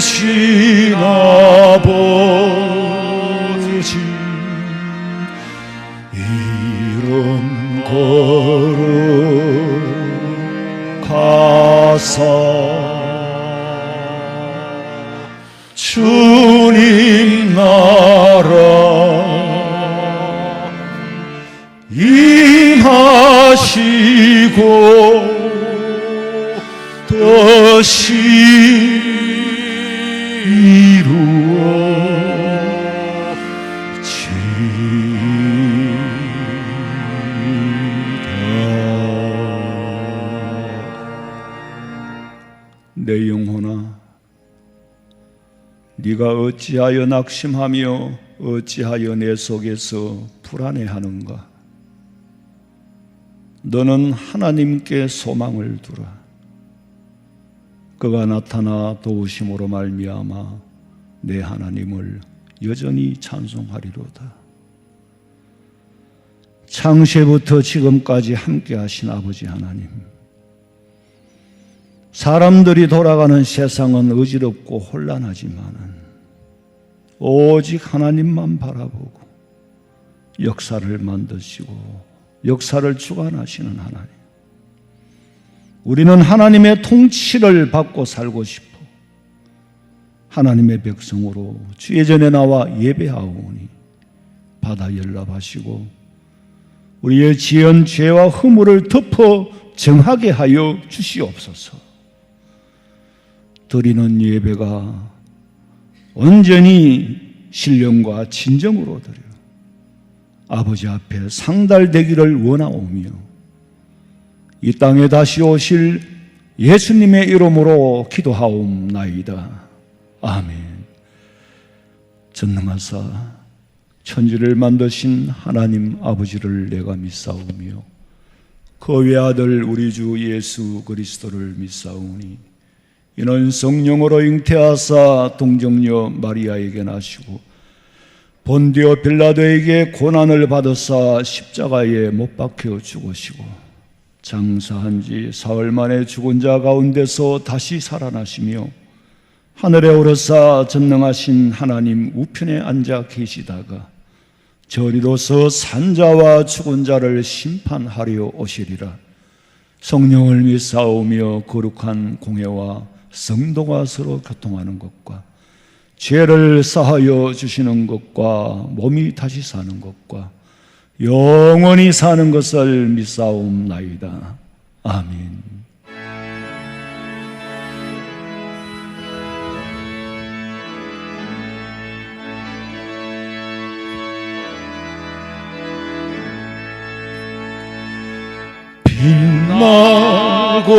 계신 아버지, 이름 거룩하사 주님 나라 임하시고 뜻이 내 영혼아, 네가 어찌하여 낙심하며 어찌하여 내 속에서 불안해하는가? 너는 하나님께 소망을 두라. 그가 나타나 도우심으로 말미암아 내 하나님을 여전히 찬송하리로다. 창세부터 지금까지 함께 하신 아버지 하나님, 사람들이 돌아가는 세상은 어지럽고 혼란하지만은 오직 하나님만 바라보고 역사를 만드시고 역사를 주관하시는 하나님, 우리는 하나님의 통치를 받고 살고 싶어 하나님의 백성으로 주의 전에 나와 예배하오니 받아 연락하시고 우리의 지은 죄와 허물을 덮어 정하게 하여 주시옵소서. 드리는 예배가 온전히 신령과 진정으로 드려 아버지 앞에 상달되기를 원하오며 이 땅에 다시 오실 예수님의 이름으로 기도하옵나이다. 아멘. 전능하사 천지를 만드신 하나님 아버지를 내가 믿사오며 그 외아들 우리 주 예수 그리스도를 믿사오니 이는 성령으로 잉태하사 동정녀 마리아에게 나시고 본디오 빌라도에게 고난을 받으사 십자가에 못 박혀 죽으시고 장사한 지 사흘 만에 죽은 자 가운데서 다시 살아나시며 하늘에 오르사 전능하신 하나님 우편에 앉아 계시다가 저리로서 산자와 죽은 자를 심판하려 오시리라. 성령을 믿사오며 거룩한 공회와 성도가 서로 교통하는 것과 죄를 사하여 주시는 것과 몸이 다시 사는 것과 영원히 사는 것을 믿사옵나이다. 아멘. 빛나고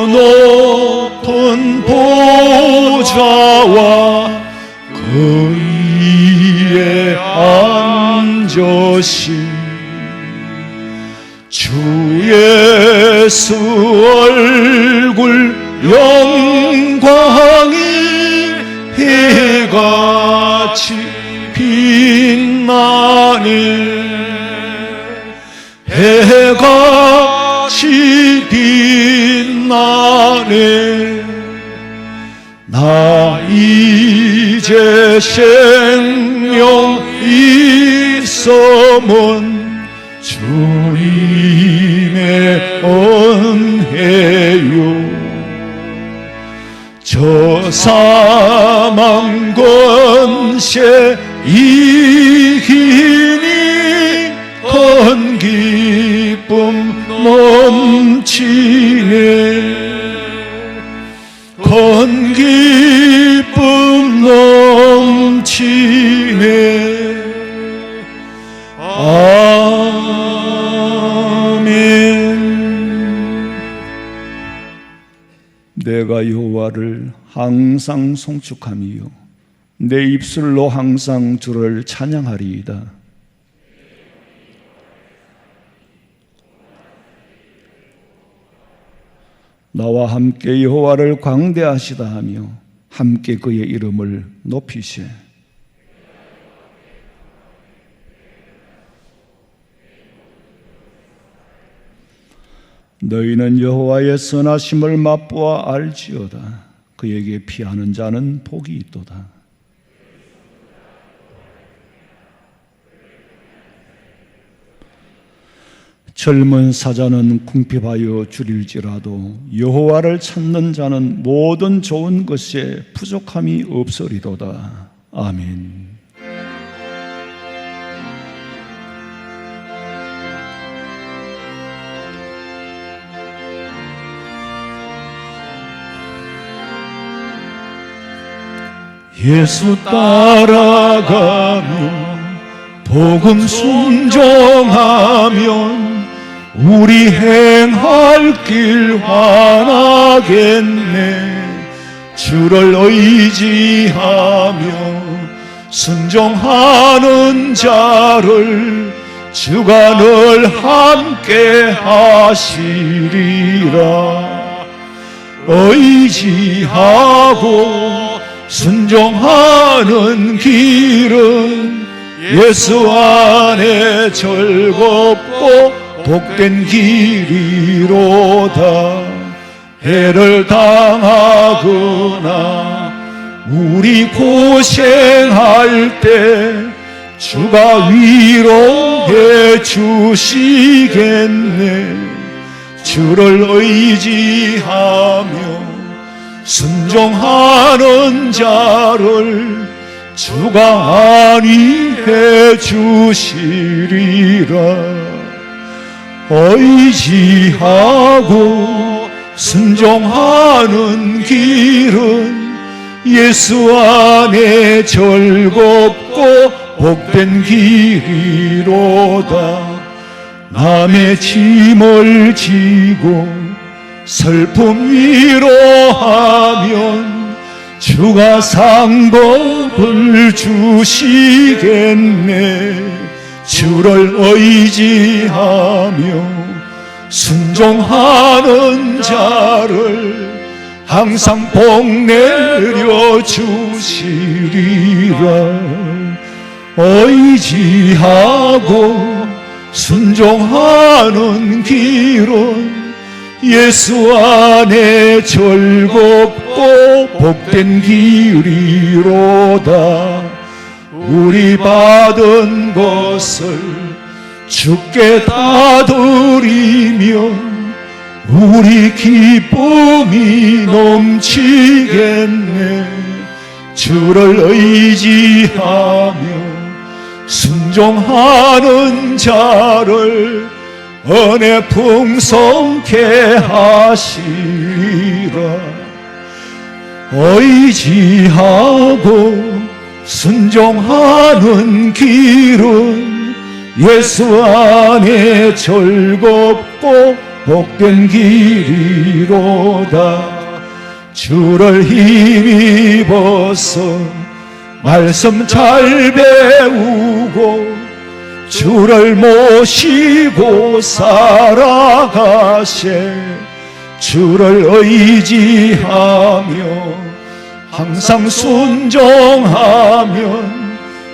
높은 보좌와 그 위에 앉으신 주 예수 얼굴 영광이 해같이 빛나네. 해같이 빛나네. 나 이제 생명 있음은 주님의 은혜요. 저 사망 권세 이기니 큰 기쁨 넘치네. 큰 기쁨 넘치네. 아멘. 내가 여호와를 항상 송축하며 내 입술로 항상 주를 찬양하리이다. 나와 함께 여호와를 광대하시다 하며 함께 그의 이름을 높이세. 너희는 여호와의 선하심을 맛보아 알지어다. 그에게 피하는 자는 복이 있도다. 젊은 사자는 궁핍하여 줄일지라도 여호와를 찾는 자는 모든 좋은 것에 부족함이 없으리도다. 아멘. 예수 따라가며 복음 순종하면 우리 행할 길 환하겠네. 주를 의지하며 순종하는 자를 주가 늘 함께 하시리라. 의지하고 순종하는 길은 예수 안에 즐겁고 복된 길이로다. 해를 당하거나 우리 고생할 때 주가 위로해 주시겠네. 주를 의지하며 순종하는 자를 주가 안위해 주시리라. 의지하고 순종하는 길은 예수 안에 즐겁고 복된 길이로다. 남의 짐을 지고 슬픔 위로하면 주가 상복을 주시겠네. 주를 의지하며 순종하는 자를 항상 복 내려 주시리라. 의지하고 순종하는 길은 예수 안에 즐겁고 복된 길이로다. 우리 받은 것을 주께 다 드리면 우리 기쁨이 넘치겠네. 주를 의지하며 순종하는 자를 은혜 풍성케 하시리라. 의지하고 순종하는 길은 예수 안에 즐겁고 복된 길이로다. 주를 힘입어서 말씀 잘 배우고 주를 모시고 살아가세. 주를 의지하며 항상 순종하면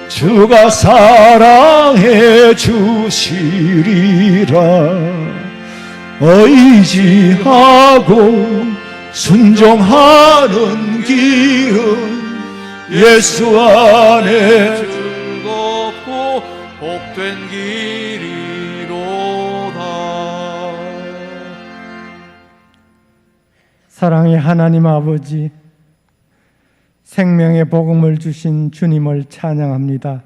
주가 사랑해 주시리라. 의지하고 순종하는 길은 예수 안에 즐겁고 복된 길이로다. 사랑의 하나님 아버지, 생명의 복음을 주신 주님을 찬양합니다.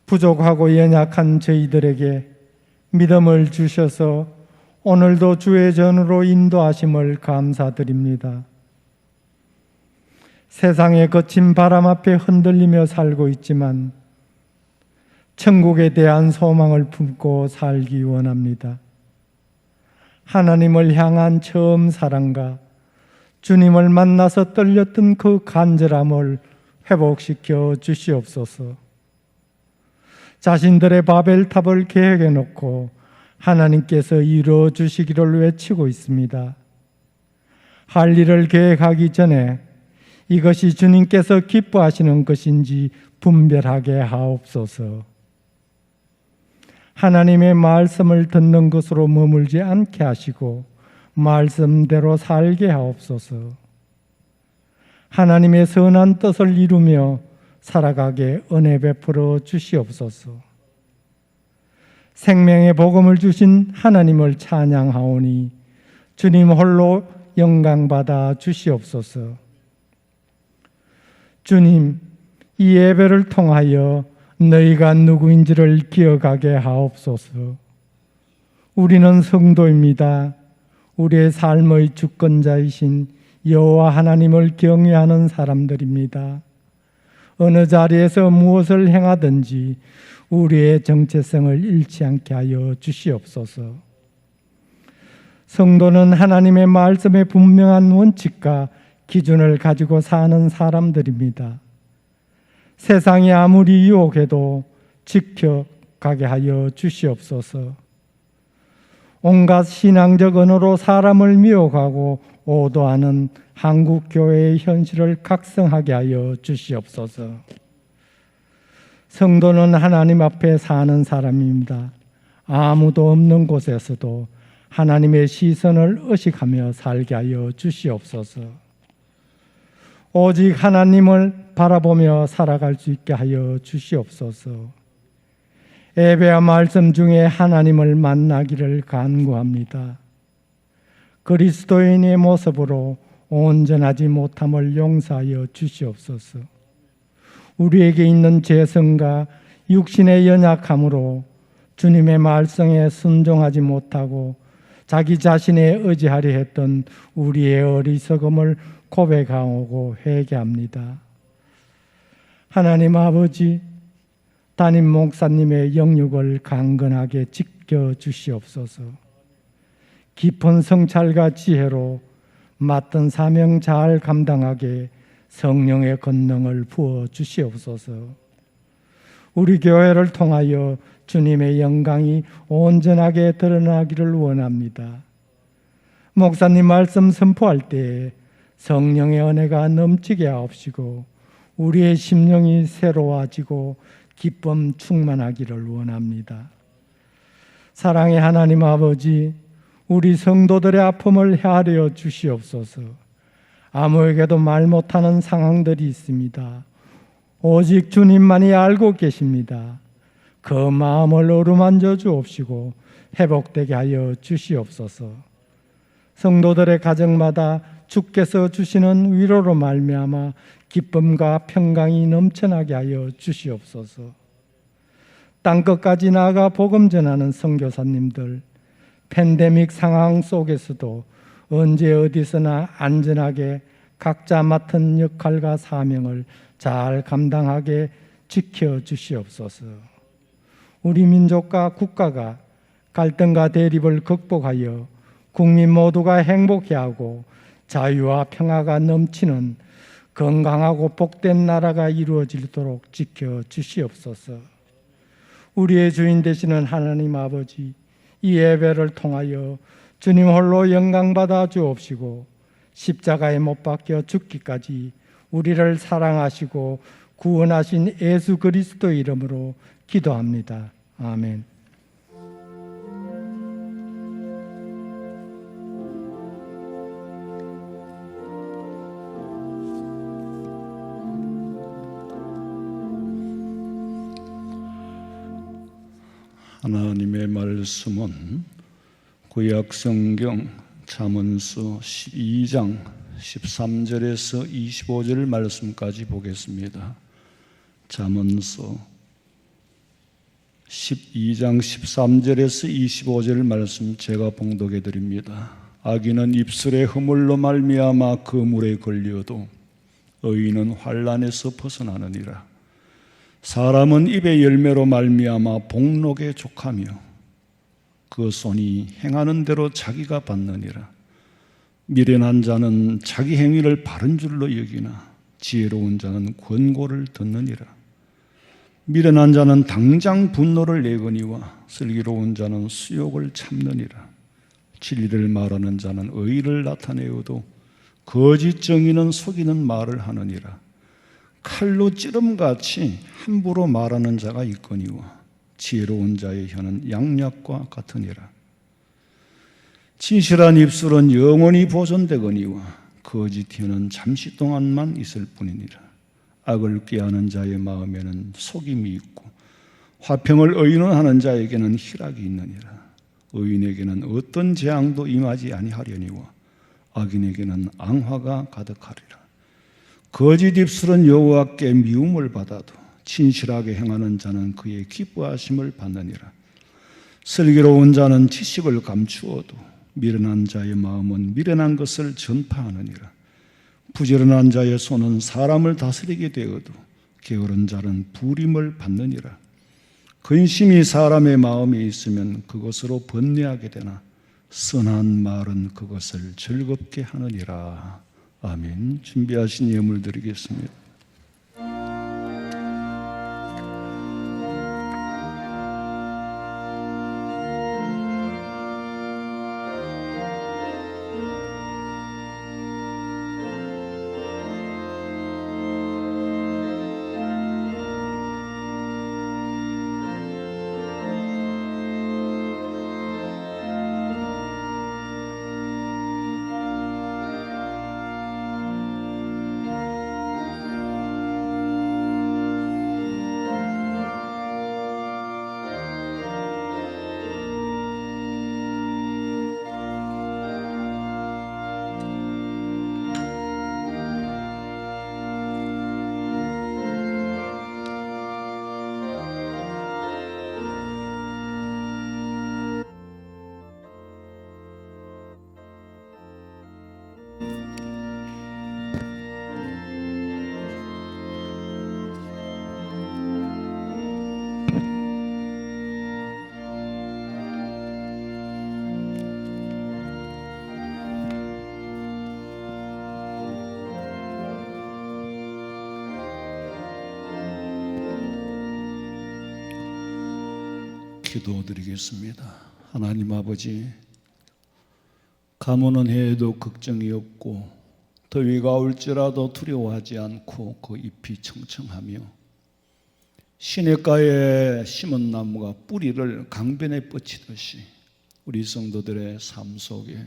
부족하고 연약한 저희들에게 믿음을 주셔서 오늘도 주의 전으로 인도하심을 감사드립니다. 세상의 거친 바람 앞에 흔들리며 살고 있지만 천국에 대한 소망을 품고 살기 원합니다. 하나님을 향한 처음 사랑과 주님을 만나서 떨렸던 그 간절함을 회복시켜 주시옵소서. 자신들의 바벨탑을 계획해 놓고 하나님께서 이루어 주시기를 외치고 있습니다. 할 일을 계획하기 전에 이것이 주님께서 기뻐하시는 것인지 분별하게 하옵소서. 하나님의 말씀을 듣는 것으로 머물지 않게 하시고 말씀대로 살게 하옵소서. 하나님의 선한 뜻을 이루며 살아가게 은혜 베풀어 주시옵소서. 생명의 복음을 주신 하나님을 찬양하오니 주님 홀로 영광받아 주시옵소서. 주님, 이 예배를 통하여 너희가 누구인지를 기억하게 하옵소서. 우리는 성도입니다. 우리의 삶의 주권자이신 여호와 하나님을 경외하는 사람들입니다. 어느 자리에서 무엇을 행하든지 우리의 정체성을 잃지 않게 하여 주시옵소서. 성도는 하나님의 말씀의 분명한 원칙과 기준을 가지고 사는 사람들입니다. 세상이 아무리 유혹해도 지켜가게 하여 주시옵소서. 온갖 신앙적 언어로 사람을 미혹하고 오도하는 한국 교회의 현실을 각성하게 하여 주시옵소서. 성도는 하나님 앞에 사는 사람입니다. 아무도 없는 곳에서도 하나님의 시선을 의식하며 살게 하여 주시옵소서. 오직 하나님을 바라보며 살아갈 수 있게 하여 주시옵소서. 예배와 말씀 중에 하나님을 만나기를 간구합니다. 그리스도인의 모습으로 온전하지 못함을 용서하여 주시옵소서. 우리에게 있는 죄성과 육신의 연약함으로 주님의 말씀에 순종하지 못하고 자기 자신에 의지하려 했던 우리의 어리석음을 고백하고 회개합니다. 하나님 아버지, 담임 목사님의 영육을 강건하게 지켜주시옵소서. 깊은 성찰과 지혜로 맡은 사명 잘 감당하게 성령의 권능을 부어 주시옵소서. 우리 교회를 통하여 주님의 영광이 온전하게 드러나기를 원합니다. 목사님 말씀 선포할 때에 성령의 은혜가 넘치게 하옵시고 우리의 심령이 새로워지고 기쁨 충만하기를 원합니다. 사랑의 하나님 아버지, 우리 성도들의 아픔을 헤아려 주시옵소서. 아무에게도 말 못하는 상황들이 있습니다. 오직 주님만이 알고 계십니다. 그 마음을 어루만져 주옵시고 회복되게 하여 주시옵소서. 성도들의 가정마다 주께서 주시는 위로로 말미암아 기쁨과 평강이 넘쳐나게 하여 주시옵소서. 땅끝까지 나아가 복음 전하는 선교사님들, 팬데믹 상황 속에서도 언제 어디서나 안전하게 각자 맡은 역할과 사명을 잘 감당하게 지켜주시옵소서. 우리 민족과 국가가 갈등과 대립을 극복하여 국민 모두가 행복해하고 자유와 평화가 넘치는 건강하고 복된 나라가 이루어지도록 지켜주시옵소서. 우리의 주인 되시는 하나님 아버지, 이 예배를 통하여 주님 홀로 영광받아 주옵시고 십자가에 못 박혀 죽기까지 우리를 사랑하시고 구원하신 예수 그리스도의 이름으로 기도합니다. 아멘. 하나님의 말씀은 구약성경 잠언서 12장 13절에서 25절 말씀까지 보겠습니다. 잠언서 12장 13절에서 25절 말씀 제가 봉독해 드립니다. 악인은 입술의 허물로 말미암아 그 물에 걸려도 의인은 환난에서 벗어나느니라. 사람은 입의 열매로 말미암아 복록에 족하며 그 손이 행하는 대로 자기가 받느니라. 미련한 자는 자기 행위를 바른 줄로 여기나 지혜로운 자는 권고를 듣느니라. 미련한 자는 당장 분노를 내거니와 슬기로운 자는 수욕을 참느니라. 진리를 말하는 자는 의의를 나타내어도 거짓 정의는 속이는 말을 하느니라. 칼로 찌름같이 함부로 말하는 자가 있거니와 지혜로운 자의 혀는 양약과 같으니라. 진실한 입술은 영원히 보존되거니와 거짓 혀는 잠시 동안만 있을 뿐이니라. 악을 꾀하는 자의 마음에는 속임이 있고 화평을 의논하는 자에게는 희락이 있느니라. 의인에게는 어떤 재앙도 임하지 아니하려니와 악인에게는 앙화가 가득하리라. 거짓 입술은 여호와께 미움을 받아도 진실하게 행하는 자는 그의 기뻐하심을 받느니라. 슬기로운 자는 지식을 감추어도 미련한 자의 마음은 미련한 것을 전파하느니라. 부지런한 자의 손은 사람을 다스리게 되어도 게으른 자는 부림을 받느니라. 근심이 사람의 마음에 있으면 그것으로 번뇌하게 되나 선한 말은 그것을 즐겁게 하느니라. 아멘. 준비하신 예물 드리겠습니다. 기도드리겠습니다. 하나님 아버지, 가뭄은 해에도 걱정이 없고 더위가 올지라도 두려워하지 않고 그 잎이 청청하며 시냇가에 심은 나무가 뿌리를 강변에 뻗치듯이 우리 성도들의 삶 속에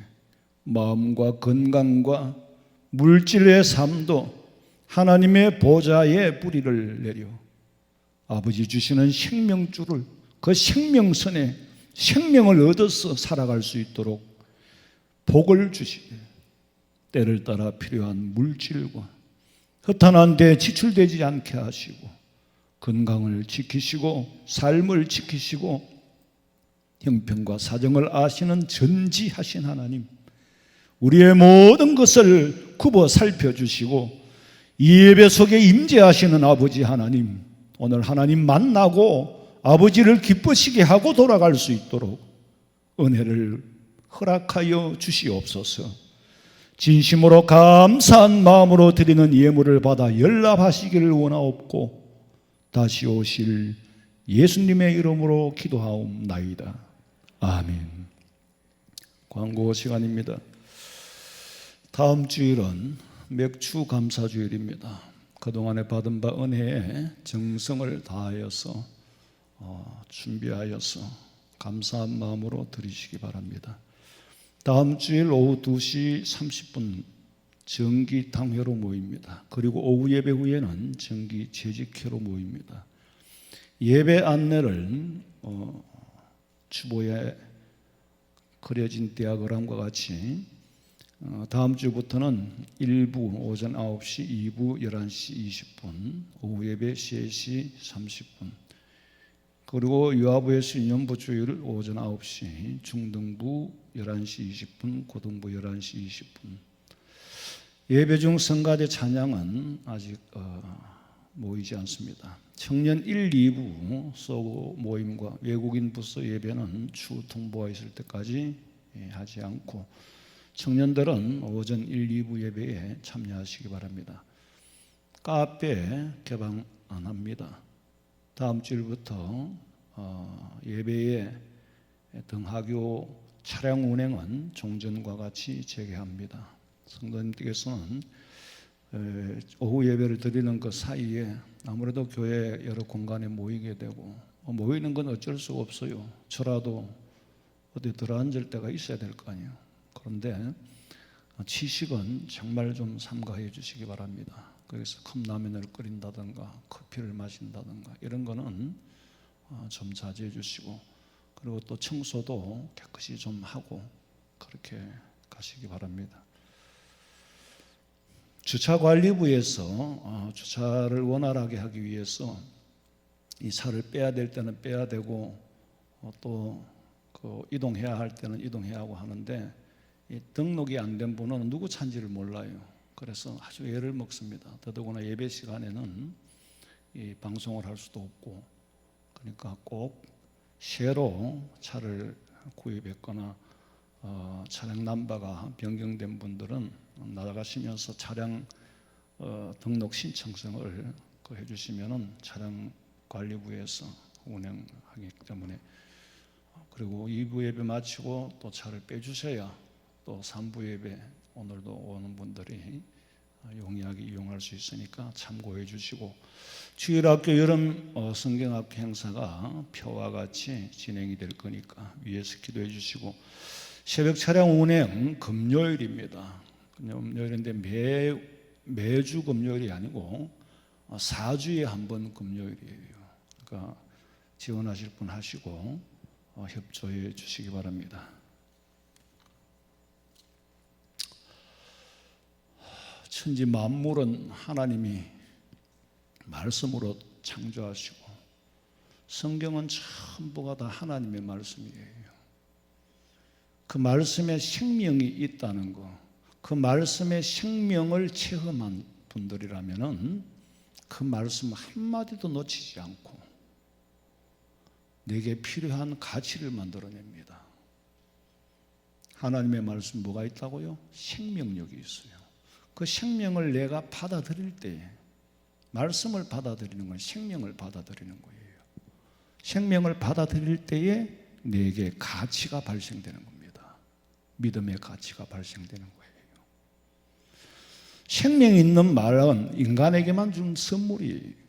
마음과 건강과 물질의 삶도 하나님의 보좌에 뿌리를 내려 아버지 주시는 생명줄을 그 생명선에 생명을 얻어서 살아갈 수 있도록 복을 주시되 때를 따라 필요한 물질과 허탄한 데 지출되지 않게 하시고 건강을 지키시고 삶을 지키시고 형편과 사정을 아시는 전지하신 하나님, 우리의 모든 것을 굽어 살펴주시고 이 예배 속에 임재하시는 아버지 하나님, 오늘 하나님 만나고 아버지를 기쁘시게 하고 돌아갈 수 있도록 은혜를 허락하여 주시옵소서. 진심으로 감사한 마음으로 드리는 예물을 받아 연락하시기를 원하옵고 다시 오실 예수님의 이름으로 기도하옵나이다. 아멘. 광고 시간입니다. 다음 주일은 맥주 감사주일입니다. 그동안에 받은 바 은혜에 정성을 다하여서 준비하여서 감사한 마음으로 드리시기 바랍니다. 다음 주일 오후 2시 30분 정기 당회로 모입니다. 그리고 오후 예배 후에는 정기 재직회로 모입니다. 예배 안내를 추보에 그려진 디아그램과 같이 다음 주부터는 1부 오전 9시, 2부 11시 20분, 오후 예배 3시 30분, 그리고 유아부에서 유년부 주일 오전 9시, 중등부 11시 20분, 고등부 11시 20분. 예배 중 성가대 찬양은 아직 모이지 않습니다. 청년 1, 2부 소고 모임과 외국인 부서 예배는 추후 통보가 있을 때까지 하지 않고 청년들은 오전 1, 2부 예배에 참여하시기 바랍니다. 카페 개방 안 합니다. 다음 주일부터 예배에 등하교 차량 운행은 종전과 같이 재개합니다. 성도님께서는 오후 예배를 드리는 그 사이에 아무래도 교회 여러 공간에 모이게 되고, 모이는 건 어쩔 수가 없어요. 저라도 어디 들어앉을 때가 있어야 될 거 아니에요. 그런데 취식은 정말 좀 삼가해 주시기 바랍니다. 그래서 컵라면을 끓인다든가 커피를 마신다든가 이런 거는 좀 자제해 주시고, 그리고 또 청소도 깨끗이 좀 하고 그렇게 가시기 바랍니다. 주차관리부에서 주차를 원활하게 하기 위해서 이 차를 빼야 될 때는 빼야 되고, 또 그 이동해야 할 때는 이동해야 하고 하는데, 이 등록이 안 된 분은 누구 차인지를 몰라요. 그래서 아주 애를 먹습니다. 더더구나 예배 시간에는 이 방송을 할 수도 없고, 그러니까 꼭 쉐로 차를 구입했거나 차량 넘버가 변경된 분들은 나가시면서 차량 등록 신청성을 해주시면은 차량 관리부에서 운행하기 때문에, 그리고 2부 예배 마치고 또 차를 빼주셔야 또 3부 예배 오늘도 오는 분들이 용이하게 이용할 수 있으니까 참고해 주시고, 주일학교 여름 성경학교 행사가 표와 같이 진행이 될 거니까 위에서 기도해 주시고, 새벽 차량 운행 금요일입니다. 금요일인데 매주 금요일이 아니고 4주에 한 번 금요일이에요. 그러니까 지원하실 분 하시고 협조해 주시기 바랍니다. 천지 만물은 하나님이 말씀으로 창조하시고, 성경은 전부가 다 하나님의 말씀이에요. 그 말씀에 생명이 있다는 거, 그 말씀의 생명을 체험한 분들이라면은 그 말씀 한마디도 놓치지 않고 내게 필요한 가치를 만들어냅니다. 하나님의 말씀 뭐가 있다고요? 생명력이 있어요. 그 생명을 내가 받아들일 때, 말씀을 받아들이는 건 생명을 받아들이는 거예요. 생명을 받아들일 때에 내게 가치가 발생되는 겁니다. 믿음의 가치가 발생되는 거예요. 생명 있는 말은 인간에게만 준 선물이에요.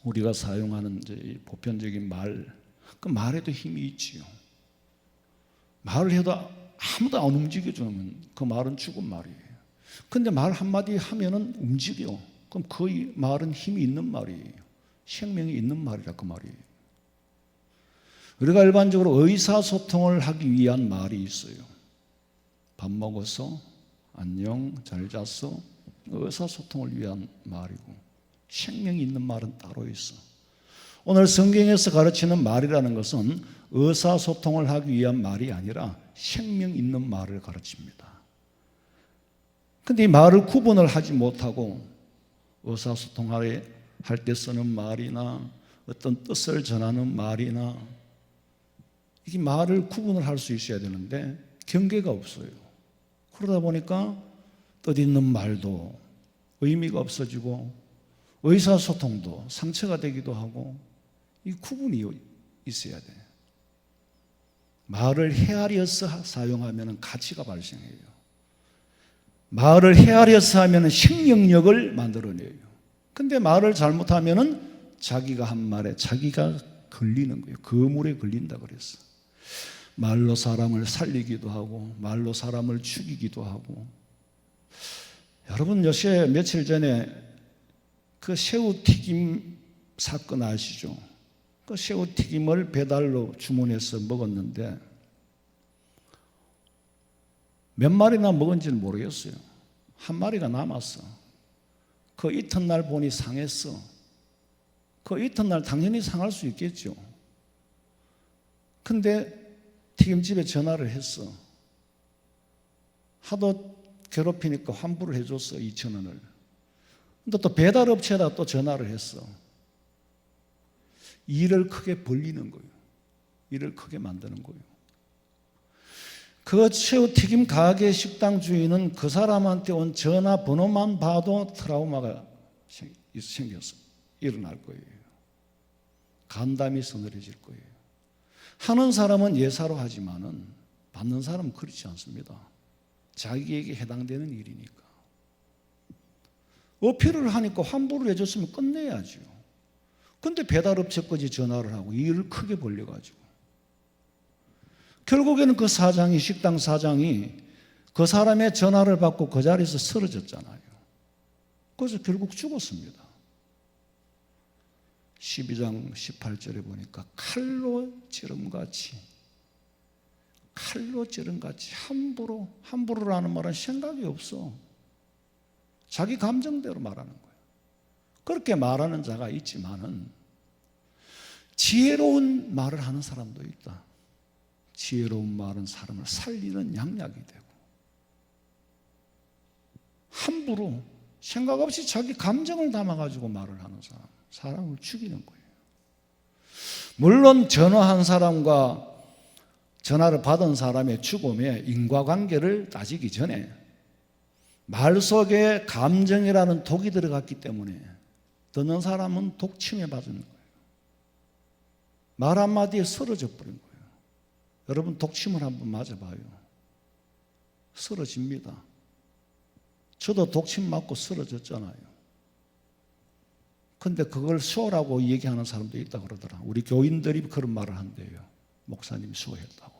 우리가 사용하는 이제 보편적인 말, 그 말에도 힘이 있지요. 말을 해도 아무도 안 움직여주면 그 말은 죽은 말이에요. 근데 말 한마디 하면은 움직여. 그럼 그 말은 힘이 있는 말이에요. 생명이 있는 말이라 그 말이에요. 우리가 일반적으로 의사소통을 하기 위한 말이 있어요. 밥 먹었어? 안녕? 잘 잤어? 의사소통을 위한 말이고, 생명이 있는 말은 따로 있어. 오늘 성경에서 가르치는 말이라는 것은 의사소통을 하기 위한 말이 아니라 생명 있는 말을 가르칩니다. 근데 이 말을 구분을 하지 못하고 의사소통할 때 쓰는 말이나 어떤 뜻을 전하는 말이나, 이 말을 구분을 할 수 있어야 되는데 경계가 없어요. 그러다 보니까 뜻있는 말도 의미가 없어지고 의사소통도 상처가 되기도 하고, 이 구분이 있어야 돼. 말을 헤아려서 사용하면 가치가 발생해요. 말을 헤아려서 하면 생명력을 만들어내요. 근데 말을 잘못하면 자기가 한 말에 자기가 걸리는 거예요. 그물에 걸린다 그랬어. 말로 사람을 살리기도 하고 말로 사람을 죽이기도 하고. 여러분 요새 며칠 전에 그 새우튀김 사건 아시죠? 그 새우튀김을 배달로 주문해서 먹었는데 몇 마리나 먹은지는 모르겠어요. 한 마리가 남았어. 그 이튿날 보니 상했어. 그 이튿날 당연히 상할 수 있겠죠. 근데 튀김집에 전화를 했어. 하도 괴롭히니까 환불을 해줬어. 2,000원을. 근데 또 배달업체에다 또 전화를 했어. 일을 크게 벌리는 거예요. 일을 크게 만드는 거예요. 그 새우튀김 가게 식당 주인은 그 사람한테 온 전화번호만 봐도 트라우마가 생겼어. 일어날 거예요. 간담이 서늘해질 거예요. 하는 사람은 예사로 하지만은 받는 사람은 그렇지 않습니다. 자기에게 해당되는 일이니까. 어필을 하니까 환불을 해줬으면 끝내야죠. 근데 배달업체까지 전화를 하고 일을 크게 벌려가지고 결국에는 그 사장이, 식당 사장이 그 사람의 전화를 받고 그 자리에서 쓰러졌잖아요. 그래서 결국 죽었습니다. 12장 18절에 보니까 칼로 찌름같이 함부로라는 말은 생각이 없어. 자기 감정대로 말하는 거예요. 그렇게 말하는 자가 있지만은 지혜로운 말을 하는 사람도 있다. 지혜로운 말은 사람을 살리는 양약이 되고, 함부로 생각 없이 자기 감정을 담아가지고 말을 하는 사람을 죽이는 거예요. 물론 전화한 사람과 전화를 받은 사람의 죽음에 인과관계를 따지기 전에 말 속에 감정이라는 독이 들어갔기 때문에 듣는 사람은 독침에 받은 거예요. 말 한마디에 쓰러져 버린 거예요. 여러분 독침을 한번 맞아봐요. 쓰러집니다. 저도 독침 맞고 쓰러졌잖아요. 근데 그걸 수호라고 얘기하는 사람도 있다 그러더라. 우리 교인들이 그런 말을 한대요. 목사님이 수호했다고.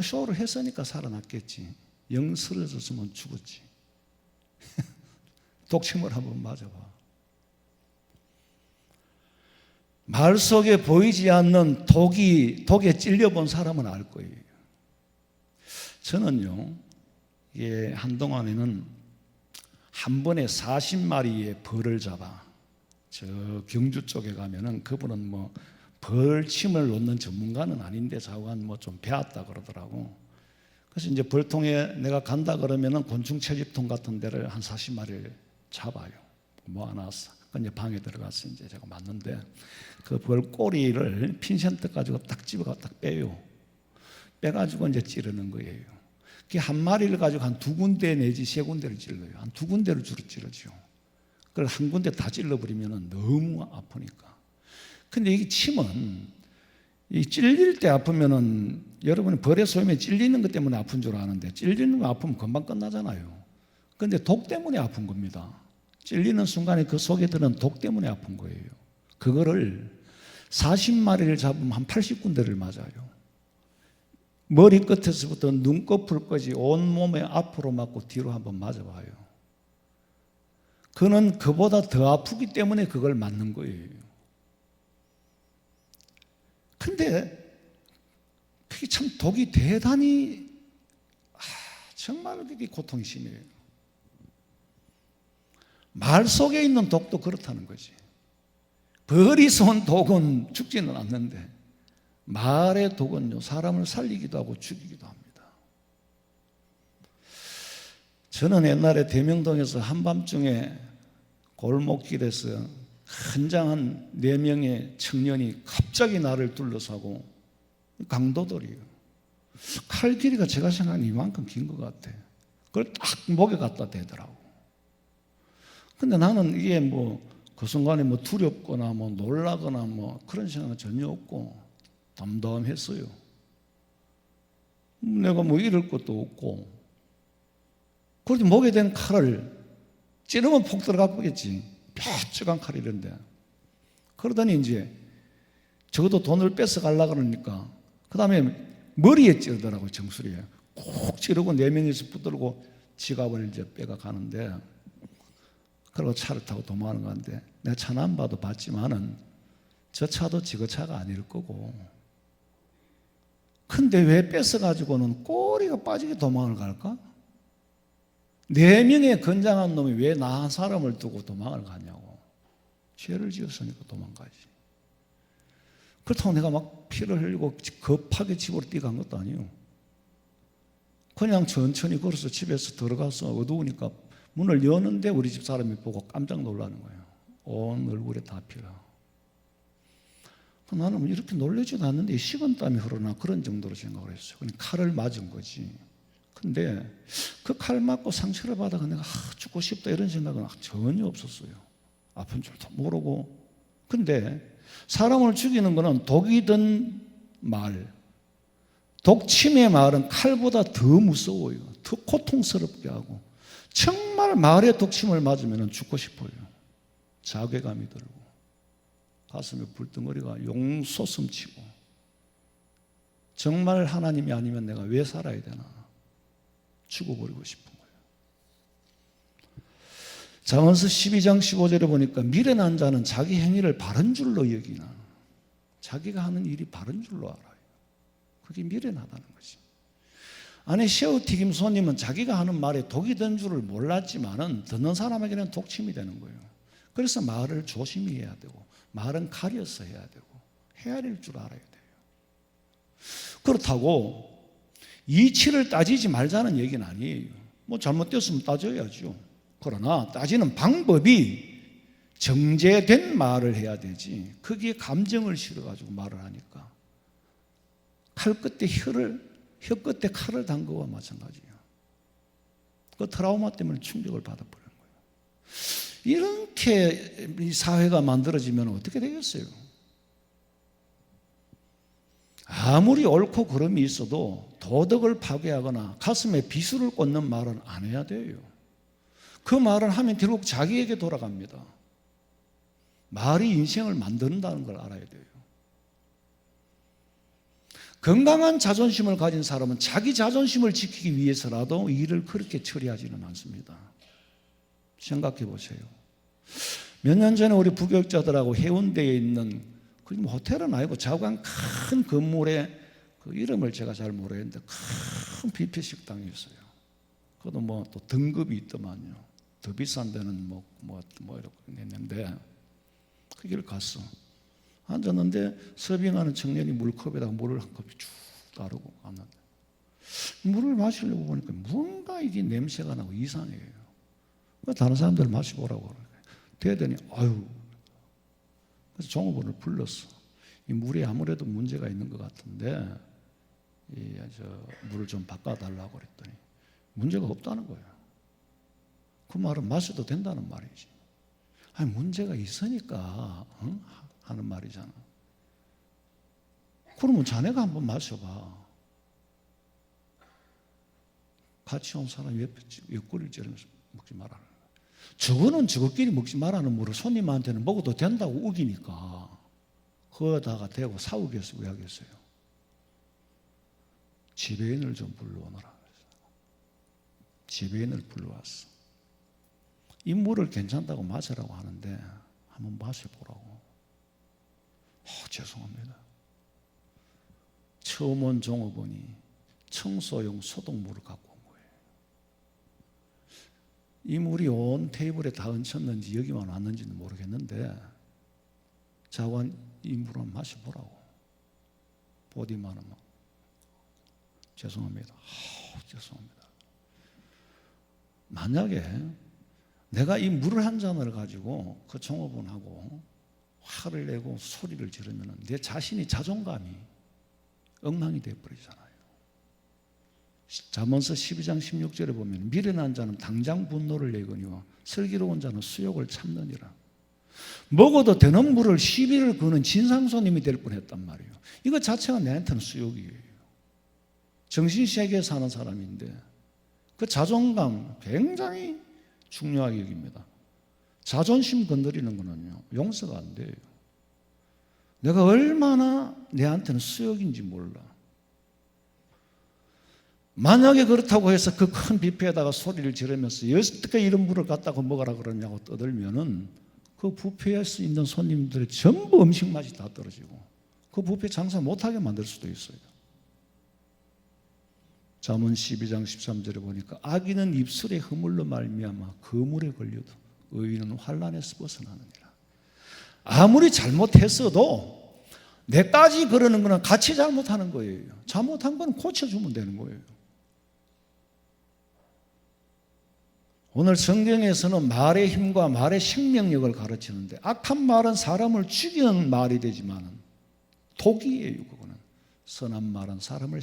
수호를 했으니까 살아났겠지. 영 쓰러졌으면 죽었지. 독침을 한번 맞아봐. 말 속에 보이지 않는 독에 찔려본 사람은 알 거예요. 저는요, 한동안에는 한 번에 40마리의 벌을 잡아, 저 경주 쪽에 가면은 그분은 뭐 벌침을 놓는 전문가는 아닌데 자관 뭐 좀 배웠다 그러더라고. 그래서 이제 벌통에 내가 간다 그러면은 곤충 채집통 같은 데를 한 40마리를 잡아요. 모아놨어. 이제 방에 들어가서 이제 제가 맞는데 그 벌 꼬리를 핀센트 가지고 딱 집어가 딱 빼요. 빼가지고 이제 찌르는 거예요. 그 한 마리를 가지고 한 두 군데 내지 세 군데를 찔러요. 한 두 군데를 주로 찔러죠. 그걸 한 군데 다 찔러버리면 너무 아프니까. 근데 이게 침은 이 찔릴 때 아프면은 여러분이 벌의 소임에 찔리는 것 때문에 아픈 줄 아는데 찔리는 거 아프면 금방 끝나잖아요. 근데 독 때문에 아픈 겁니다. 찔리는 순간에 그 속에 드는 독 때문에 아픈 거예요. 그거를 40마리를 잡으면 한 80군데를 맞아요. 머리 끝에서부터 눈꺼풀까지 온몸에 앞으로 맞고 뒤로 한번 맞아봐요. 그는 그보다 더 아프기 때문에 그걸 맞는 거예요. 근데 그게 참 독이 대단히 정말 그게 고통이 심해요. 말 속에 있는 독도 그렇다는 거지. 벌이 쏜 독은 죽지는 않는데 말의 독은요, 사람을 살리기도 하고 죽이기도 합니다. 저는 옛날에 대명동에서 한밤중에 골목길에서 한장한 4명의 청년이 갑자기 나를 둘러싸고, 강도들이에요. 칼 길이가 제가 생각하는 이만큼 긴 것 같아. 그걸 딱 목에 갖다 대더라고. 근데 나는 이게 그 순간에 두렵거나 놀라거나 그런 생각은 전혀 없고 담담했어요. 내가 잃을 것도 없고. 그래도 목에 댄 칼을 찌르면 폭 들어가 보겠지. 뾰족한 칼이런데. 그러더니 이제 적어도 돈을 뺏어 가려고 그러니까 그 다음에 머리에 찌르더라고요. 정수리에 콕 찌르고 4명이서 붙들고 지갑을 이제 빼가 가는데, 그리고 차를 타고 도망가는 건데, 내가 차는 안 봐도 봤지만은 저 차도 지그 차가 아닐 거고. 근데 왜 뺏어가지고는 꼬리가 빠지게 도망을 갈까? 4명의 건장한 놈이 왜 나 한 사람을 두고 도망을 가냐고. 죄를 지었으니까 도망가지. 그렇다고 내가 막 피를 흘리고 급하게 집으로 뛰어간 것도 아니에요. 그냥 천천히 걸어서 집에서 들어가서 어두우니까 문을 여는데 우리 집 사람이 보고 깜짝 놀라는 거예요. 온 얼굴에 다 피가. 나는 이렇게 놀라지도 않는데 식은땀이 흐르나 그런 정도로 생각을 했어요. 그냥 칼을 맞은 거지. 근데 그 칼 맞고 상처를 받아가 내가 죽고 싶다 이런 생각은 전혀 없었어요. 아픈 줄도 모르고. 근데 사람을 죽이는 거는 독이 든 말, 독침의 말은 칼보다 더 무서워요. 더 고통스럽게 하고 정말 말의 독침을 맞으면 죽고 싶어요. 자괴감이 들고 가슴에 불덩어리가 용솟음치고 정말 하나님이 아니면 내가 왜 살아야 되나 죽어버리고 싶은 거예요. 잠언서 12장 15절에 보니까 미련한 자는 자기 행위를 바른 줄로 여기나 자기가 하는 일이 바른 줄로 알아요. 그게 미련하다는 거지. 아니 새우튀김 손님은 자기가 하는 말에 독이 든 줄을 몰랐지만은 듣는 사람에게는 독침이 되는 거예요. 그래서 말을 조심히 해야 되고 말은 가려서 해야 되고 헤아릴 줄 알아야 돼요. 그렇다고 이치를 따지지 말자는 얘기는 아니에요. 뭐 잘못됐으면 따져야죠. 그러나 따지는 방법이 정제된 말을 해야 되지 거기에 감정을 실어가지고 말을 하니까 칼 끝에 혀 끝에 칼을 단 거와 마찬가지예요. 그 트라우마 때문에 충격을 받아버리는 거예요. 이렇게 이 사회가 만들어지면 어떻게 되겠어요? 아무리 옳고 그름이 있어도 도덕을 파괴하거나 가슴에 비수를 꽂는 말은 안 해야 돼요. 그 말을 하면 결국 자기에게 돌아갑니다. 말이 인생을 만든다는 걸 알아야 돼요. 건강한 자존심을 가진 사람은 자기 자존심을 지키기 위해서라도 일을 그렇게 처리하지는 않습니다. 생각해 보세요. 몇 년 전에 우리 부교육자들하고 해운대에 있는 그 호텔은 아니고 자관 큰 건물에 그 이름을 제가 잘 모르겠는데 큰 뷔페 식당이 있어요. 그것도 뭐 또 등급이 있더만요. 더 비싼 데는 이렇게 했는데 그 길 갔어. 앉았는데 서빙하는 청년이 물컵에다가 물을 한 컵 쭉 따르고 갔는데 물을 마시려고 보니까 뭔가 이게 냄새가 나고 이상해요. 다른 사람들 마시보라고 그러니까 대더니 아유. 그래서 종업원을 불렀어. 이 물에 아무래도 문제가 있는 것 같은데 물을 좀 바꿔달라고 그랬더니 문제가 없다는 거예요. 그 말은 마셔도 된다는 말이지. 아니 문제가 있으니까 하는 말이잖아. 그러면 자네가 한번 마셔봐. 같이 온 사람 옆구리를 찌르면서 먹지 말라는 거야. 저거는 저것끼리 먹지 말라는 물을 손님한테는 먹어도 된다고 우기니까 거기다가 대고 싸우기 위해서 왜 하겠어요? 지배인을 좀 불러오너라. 지배인을 불러왔어. 이 물을 괜찮다고 마시라고 하는데 한번 마셔보라고. 죄송합니다. 처음 온 종업원이 청소용 소독물을 갖고 온 거예요. 이 물이 온 테이블에 다 얹혔는지 여기만 왔는지는 모르겠는데 자관 이 물을 마셔보라고. 보디만은 막 죄송합니다. 죄송합니다. 만약에 내가 이 물을 한 잔을 가지고 그 종업원하고 화를 내고 소리를 지르면 내 자신이 자존감이 엉망이 되어버리잖아요. 잠언서 12장 16절에 보면 미련한 자는 당장 분노를 내거니와 슬기로운 자는 수욕을 참느니라. 먹어도 되는 물을 시비를 거는 진상손님이 될 뻔했단 말이에요. 이거 자체가 내한테는 수욕이에요. 정신세계에 사는 사람인데 그 자존감 굉장히 중요하게 여깁니다. 자존심 건드리는 거는요 용서가 안 돼요. 내가 얼마나 내한테는 수욕인지 몰라. 만약에 그렇다고 해서 그 큰 뷔페에다가 소리를 지르면서 어떻게 이런 물을 갖다가 먹으라 그러냐고 떠들면은 그 뷔페에 있는 손님들의 전부 음식 맛이 다 떨어지고 그 뷔페 장사 못하게 만들 수도 있어요. 잠언 12장 13절에 보니까 악인은 입술의 허물로 말미암아 거물에 걸려도 의인은 환난에서 벗어나느니라. 아무리 잘못했어도 내까지 그러는 거는 같이 잘못하는 거예요. 잘못한 건 고쳐주면 되는 거예요. 오늘 성경에서는 말의 힘과 말의 생명력을 가르치는데 악한 말은 사람을 죽이는 말이 되지만 독이에요. 그거는 선한 말은 사람을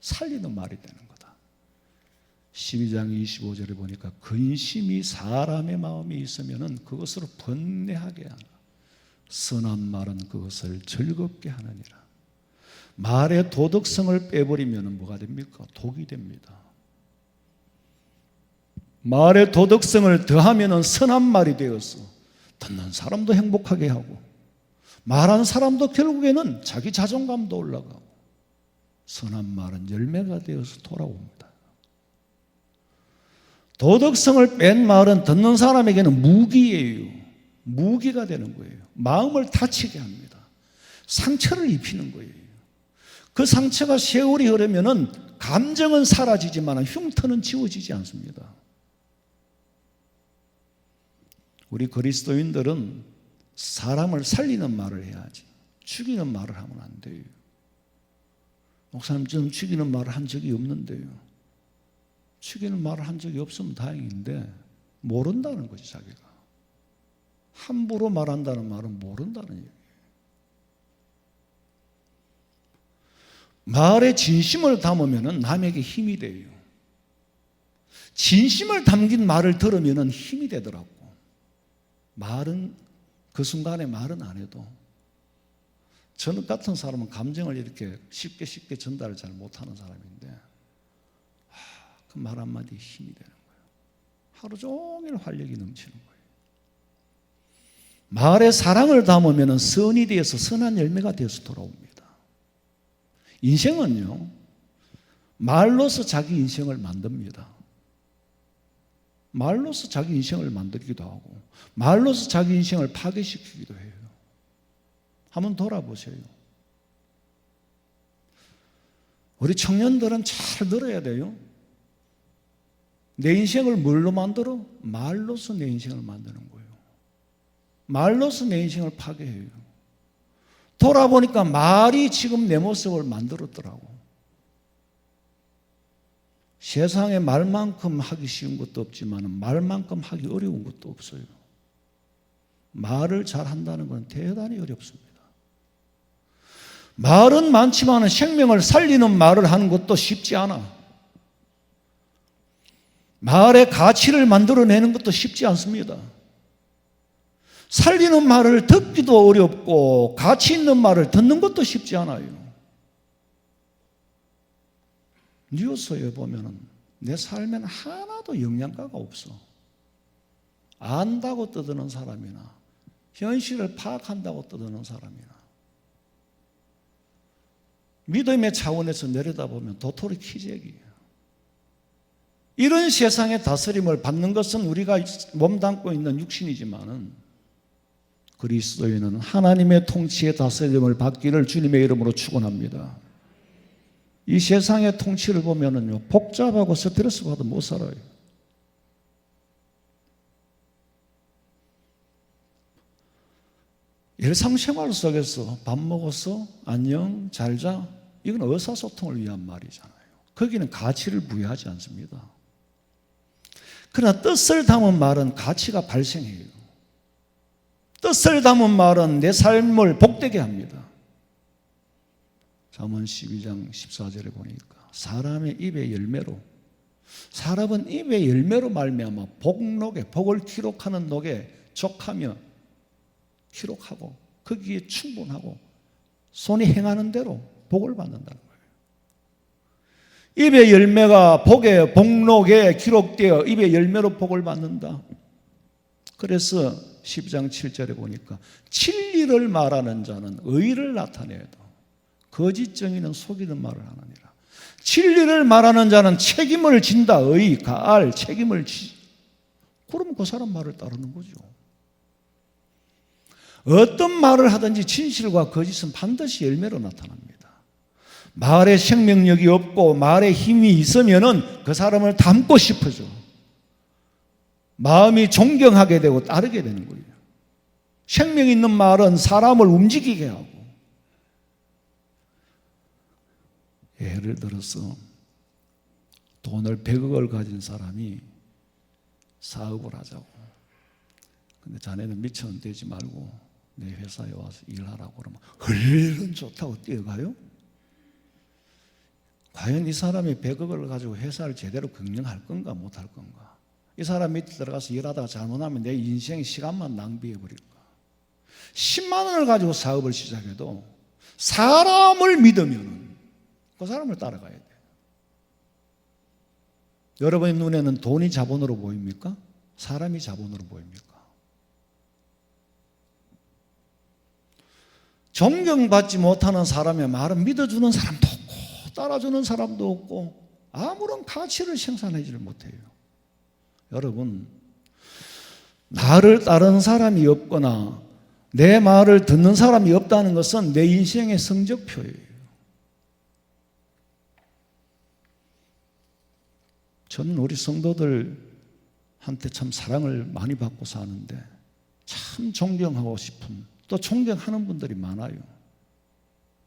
살리는 말이 되는 거다. 12장 25절에 보니까 근심이 사람의 마음에 있으면 그것으로 번뇌하게 하나 선한 말은 그것을 즐겁게 하느니라. 말의 도덕성을 빼버리면 뭐가 됩니까? 독이 됩니다. 말의 도덕성을 더하면 선한 말이 되어서 듣는 사람도 행복하게 하고 말하는 사람도 결국에는 자기 자존감도 올라가고 선한 말은 열매가 되어서 돌아옵니다. 도덕성을 뺀 말은 듣는 사람에게는 무기예요. 무기가 되는 거예요. 마음을 다치게 합니다. 상처를 입히는 거예요. 그 상처가 세월이 흐르면은 감정은 사라지지만 흉터는 지워지지 않습니다. 우리 그리스도인들은 사람을 살리는 말을 해야지 죽이는 말을 하면 안 돼요. 목사님, 저는 죽이는 말을 한 적이 없는데요. 죽이는 말을 한 적이 없으면 다행인데 모른다는 거지. 자기가 함부로 말한다는 말은 모른다는 얘기예요. 말에 진심을 담으면 남에게 힘이 돼요. 진심을 담긴 말을 들으면 힘이 되더라고. 말은 그 순간에 말은 안 해도 저는 같은 사람은 감정을 이렇게 쉽게 전달을 잘 못하는 사람인데 그 말 한마디에 힘이 되는 거예요. 하루 종일 활력이 넘치는 거예요. 말에 사랑을 담으면 선이 되어서 선한 열매가 되어서 돌아옵니다. 인생은요, 말로서 자기 인생을 만듭니다. 말로서 자기 인생을 만들기도 하고 말로서 자기 인생을 파괴시키기도 해요. 한번 돌아보세요. 우리 청년들은 잘 들어야 돼요. 내 인생을 뭘로 만들어? 말로서 내 인생을 만드는 거예요. 말로서 내 인생을 파괴해요. 돌아보니까 말이 지금 내 모습을 만들었더라고. 세상에 말만큼 하기 쉬운 것도 없지만 말만큼 하기 어려운 것도 없어요. 말을 잘 한다는 건 대단히 어렵습니다. 말은 많지만 생명을 살리는 말을 하는 것도 쉽지 않아. 말의 가치를 만들어내는 것도 쉽지 않습니다. 살리는 말을 듣기도 어렵고 가치 있는 말을 듣는 것도 쉽지 않아요. 뉴스에 보면 내 삶에는 하나도 영양가가 없어. 안다고 떠드는 사람이나 현실을 파악한다고 떠드는 사람이나 믿음의 차원에서 내려다보면 도토리 키재기예요. 이런 세상의 다스림을 받는 것은 우리가 몸담고 있는 육신이지만은 그리스도인은 하나님의 통치의 다스림을 받기를 주님의 이름으로 축원합니다. 이 세상의 통치를 보면은요, 복잡하고 스트레스 받아 못 살아요. 일상생활 속에서 밥 먹었어? 안녕? 잘 자? 이건 의사소통을 위한 말이잖아요. 거기는 가치를 부여하지 않습니다. 그러나 뜻을 담은 말은 가치가 발생해요. 뜻을 담은 말은 내 삶을 복되게 합니다. 잠언 12장 14절에 보니까 사람의 입의 열매로, 사람은 입의 열매로 말미암아 복록에, 복을 기록하는 녹에 족하며 기록하고 거기에 충분하고 손이 행하는 대로 복을 받는다는 거예요. 입의 열매가 복의 복록에 기록되어 입의 열매로 복을 받는다. 그래서 12장 7절에 보니까 진리를 말하는 자는 의를 나타내도 거짓 정의는 속이는 말을 하느니라. 진리를 말하는 자는 책임을 진다. 의, 가알, 책임을 지. 그러면 그 사람 말을 따르는 거죠. 어떤 말을 하든지 진실과 거짓은 반드시 열매로 나타납니다. 말에 생명력이 없고 말에 힘이 있으면은 그 사람을 닮고 싶어져. 마음이 존경하게 되고 따르게 되는 거예요. 생명 있는 말은 사람을 움직이게 하고. 예를 들어서 돈을 100억을 가진 사람이 사업을 하자고. 근데 자네는 미천원 되지 말고 내 회사에 와서 일하라고 그러면 얼른 좋다고 뛰어가요? 과연 이 사람이 100억을 가지고 회사를 제대로 경영할 건가 못할 건가? 이 사람 밑에 들어가서 일하다가 잘못하면 내 인생의 시간만 낭비해 버릴까? 10만 원을 가지고 사업을 시작해도 사람을 믿으면 그 사람을 따라가야 돼요. 여러분의 눈에는 돈이 자본으로 보입니까? 사람이 자본으로 보입니까? 존경받지 못하는 사람의 말은 믿어주는 사람도 없고 따라주는 사람도 없고 아무런 가치를 생산하지를 못해요. 여러분, 나를 따르는 사람이 없거나 내 말을 듣는 사람이 없다는 것은 내 인생의 성적표예요. 저는 우리 성도들한테 참 사랑을 많이 받고 사는데 참 존경하고 싶은, 또 존경하는 분들이 많아요.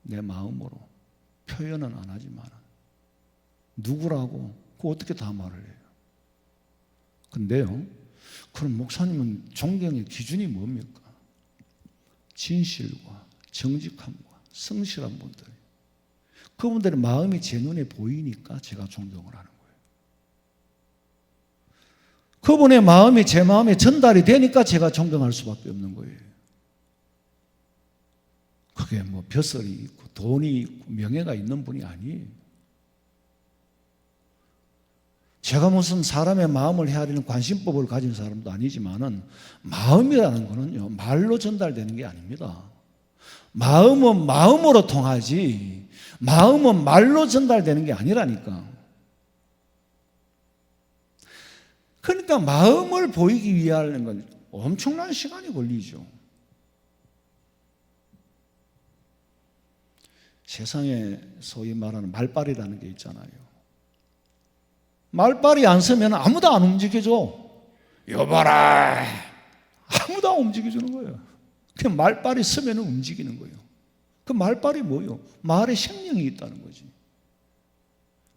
내 마음으로 표현은 안 하지만 누구라고 그거 어떻게 다 말을 해요. 근데요, 그럼 목사님은 존경의 기준이 뭡니까? 진실과 정직함과 성실한 분들, 그분들의 마음이 제 눈에 보이니까 제가 존경을 하는 거예요. 그분의 마음이 제 마음에 전달이 되니까 제가 존경할 수밖에 없는 거예요. 그게 뭐 벼슬이 있고 돈이 있고 명예가 있는 분이 아니에요. 제가 무슨 사람의 마음을 헤아리는 관심법을 가진 사람도 아니지만은 마음이라는 거는요, 말로 전달되는 게 아닙니다. 마음은 마음으로 통하지 마음은 말로 전달되는 게 아니라니까. 그러니까 마음을 보이기 위하는 건 엄청난 시간이 걸리죠. 세상에 소위 말하는 말빨이라는 게 있잖아요. 말빨이 안 서면 아무도 안 움직여줘. 여봐라, 아무도 안 움직여주는 거예요. 그 말빨이 서면 움직이는 거예요. 그 말빨이 뭐예요? 말에 생명이 있다는 거지.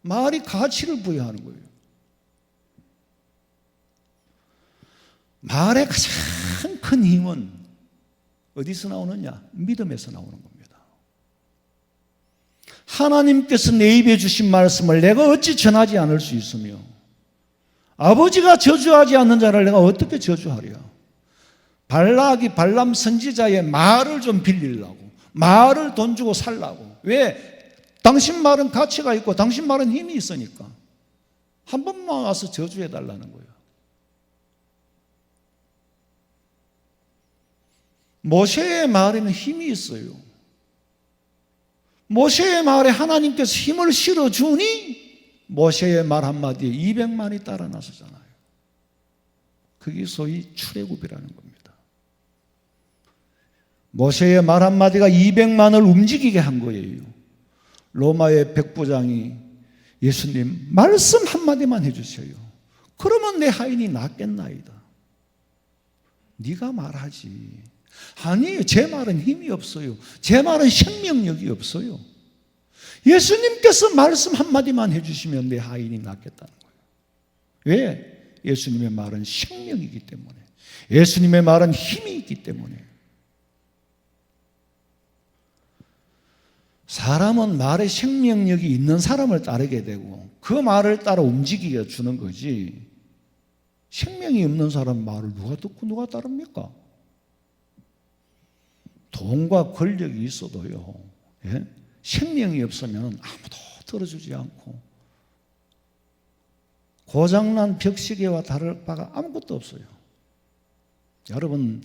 말이 가치를 부여하는 거예요. 말의 가장 큰 힘은 어디서 나오느냐? 믿음에서 나오는 겁니다. 하나님께서 내 입에 주신 말씀을 내가 어찌 전하지 않을 수 있으며 아버지가 저주하지 않는 자를 내가 어떻게 저주하랴? 발락이 발람 선지자의 말을 좀 빌리려고, 말을 돈 주고 살라고. 왜? 당신 말은 가치가 있고 당신 말은 힘이 있으니까 한 번만 와서 저주해달라는 거예요. 모세의 말에는 힘이 있어요. 모세의 말에 하나님께서 힘을 실어주니 모세의 말 한마디에 200만이 따라 나서잖아요. 그게 소위 출애굽이라는 겁니다. 모세의 말 한마디가 200만을 움직이게 한 거예요. 로마의 백부장이 예수님 말씀 한마디만 해주세요. 그러면 내 하인이 낫겠나이다. 네가 말하지. 아니에요. 제 말은 힘이 없어요. 제 말은 생명력이 없어요. 예수님께서 말씀 한마디만 해주시면 내 하인이 낫겠다는 거예요. 왜? 예수님의 말은 생명이기 때문에, 예수님의 말은 힘이 있기 때문에. 사람은 말에 생명력이 있는 사람을 따르게 되고 그 말을 따라 움직이게 주는 거지, 생명이 없는 사람 말을 누가 듣고 누가 따릅니까? 돈과 권력이 있어도요, 예? 생명이 없으면 아무도 들어주지 않고 고장난 벽시계와 다를 바가 아무것도 없어요. 여러분,